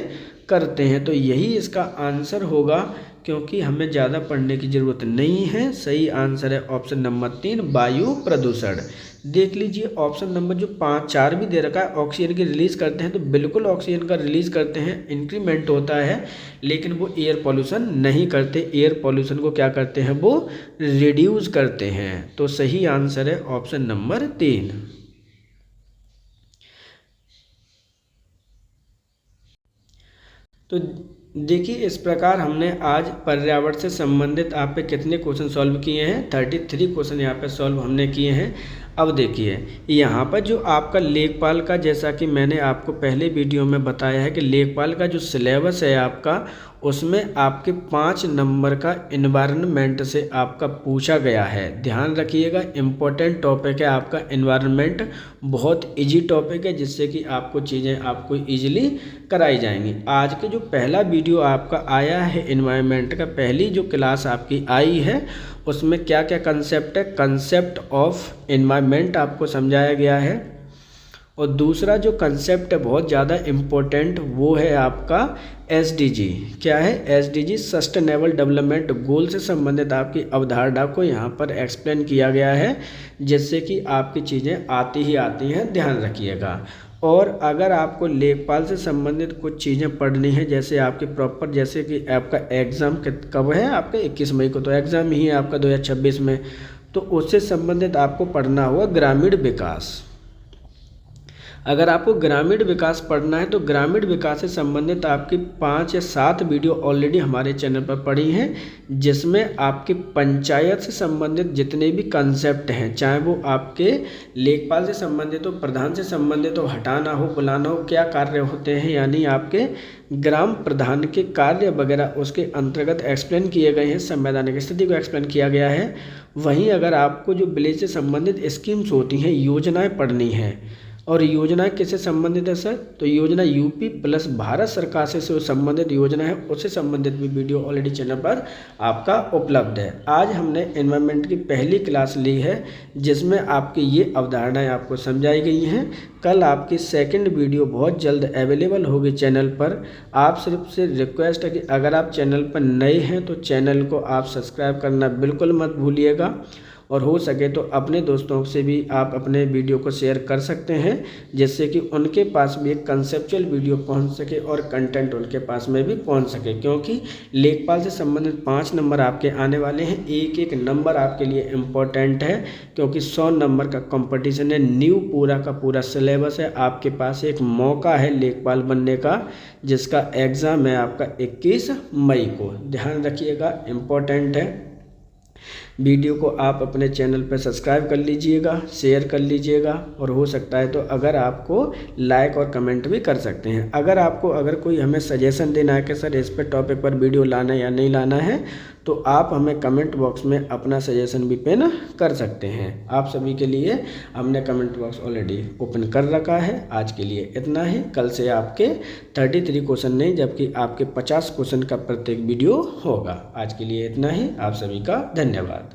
करते हैं। तो यही इसका आंसर होगा, क्योंकि हमें ज़्यादा पढ़ने की ज़रूरत नहीं है। सही आंसर है ऑप्शन नंबर 3, वायु प्रदूषण। देख लीजिए ऑप्शन नंबर जो 5, 4 भी दे रखा है, ऑक्सीजन की रिलीज करते हैं, तो बिल्कुल ऑक्सीजन का रिलीज करते हैं, इंक्रीमेंट होता है, लेकिन वो एयर पॉल्यूशन नहीं करते। एयर पॉल्यूशन को क्या करते हैं? वो रिड्यूस करते हैं। तो सही आंसर है ऑप्शन नंबर 3। तो देखिए इस प्रकार हमने आज पर्यावरण से संबंधित आप पे कितने क्वेश्चन सॉल्व किए हैं, 33 क्वेश्चन यहाँ पे सॉल्व हमने किए हैं। अब देखिए यहाँ पर जो आपका लेखपाल का, जैसा कि मैंने आपको पहले वीडियो में बताया है कि लेखपाल का जो सिलेबस है आपका, उसमें आपके 5 नंबर का एनवायरनमेंट से आपका पूछा गया है। ध्यान रखिएगा, इम्पोर्टेंट टॉपिक है आपका एनवायरनमेंट, बहुत इजी टॉपिक है जिससे कि आपको चीज़ें आपको इजीली कराई जाएंगी। आज के जो पहला वीडियो आपका आया है एनवायरनमेंट का, पहली जो क्लास आपकी आई है उसमें क्या क्या कंसेप्ट है, कंसेप्ट ऑफ एनवायरनमेंट आपको समझाया गया है। और दूसरा जो कंसेप्ट है बहुत ज़्यादा इम्पोर्टेंट, वो है आपका SDG। क्या है SDG? सस्टेनेबल डेवलपमेंट गोल से संबंधित आपकी अवधारणा को यहाँ पर एक्सप्लेन किया गया है, जिससे कि आपकी चीज़ें आती ही आती हैं, ध्यान रखिएगा। और अगर आपको लेखपाल से संबंधित कुछ चीज़ें पढ़नी है, जैसे आपके प्रॉपर, जैसे कि आपका एग्ज़ाम कब है, आपका 21 मई को तो एग्ज़ाम ही है आपका 2026 में, तो उससे संबंधित आपको पढ़ना होगा ग्रामीण विकास। अगर आपको ग्रामीण विकास पढ़ना है तो ग्रामीण विकास से संबंधित आपकी 5 या 7 वीडियो ऑलरेडी हमारे चैनल पर पड़ी हैं, जिसमें आपके पंचायत से संबंधित जितने भी कंसेप्ट हैं, चाहे वो आपके लेखपाल से संबंधित हो, प्रधान से संबंधित हो, हटाना हो, बुलाना हो, क्या कार्य होते हैं, यानी आपके ग्राम प्रधान के कार्य वगैरह उसके अंतर्गत एक्सप्लेन किए गए हैं, संवैधानिक स्थिति को एक्सप्लेन किया गया है। वहीं अगर आपको जो विलेज से संबंधित स्कीम्स होती हैं, योजनाएं पढ़नी हैं, और योजना किससे संबंधित है सर, तो योजना यूपी प्लस भारत सरकार से संबंधित योजना है, उससे संबंधित भी वीडियो ऑलरेडी चैनल पर आपका उपलब्ध है। आज हमने एनवायरनमेंट की पहली क्लास ली है, जिसमें आपकी ये अवधारणाएं आपको समझाई गई हैं। कल आपकी सेकंड वीडियो बहुत जल्द अवेलेबल होगी चैनल पर। आप सिर्फ से रिक्वेस्ट है कि अगर आप चैनल पर नए हैं तो चैनल को आप सब्सक्राइब करना बिल्कुल मत भूलिएगा, और हो सके तो अपने दोस्तों से भी आप अपने वीडियो को शेयर कर सकते हैं, जिससे कि उनके पास भी एक कंसेप्चुअल वीडियो पहुंच सके और कंटेंट उनके पास में भी पहुंच सके। क्योंकि लेखपाल से संबंधित 5 नंबर आपके आने वाले हैं, एक एक नंबर आपके लिए इम्पोर्टेंट है, क्योंकि 100 नंबर का कंपटीशन है, न्यू पूरा का पूरा सिलेबस है। आपके पास एक मौका है लेखपाल बनने का, जिसका एग्ज़ाम है आपका 21 मई को। ध्यान रखिएगा, इम्पोर्टेंट है। वीडियो को आप अपने चैनल पर सब्सक्राइब कर लीजिएगा, शेयर कर लीजिएगा, और हो सकता है तो अगर आपको लाइक और कमेंट भी कर सकते हैं। अगर कोई हमें सजेशन देना है कि सर इस पर टॉपिक पर वीडियो लाना है या नहीं लाना है, तो आप हमें कमेंट बॉक्स में अपना सजेशन भी पिन कर सकते हैं। आप सभी के लिए हमने कमेंट बॉक्स ऑलरेडी ओपन कर रखा है। आज के लिए इतना ही। कल से आपके 33 क्वेश्चन नहीं, जबकि आपके 50 क्वेश्चन का प्रत्येक वीडियो होगा। आज के लिए इतना ही। आप सभी का धन्यवाद।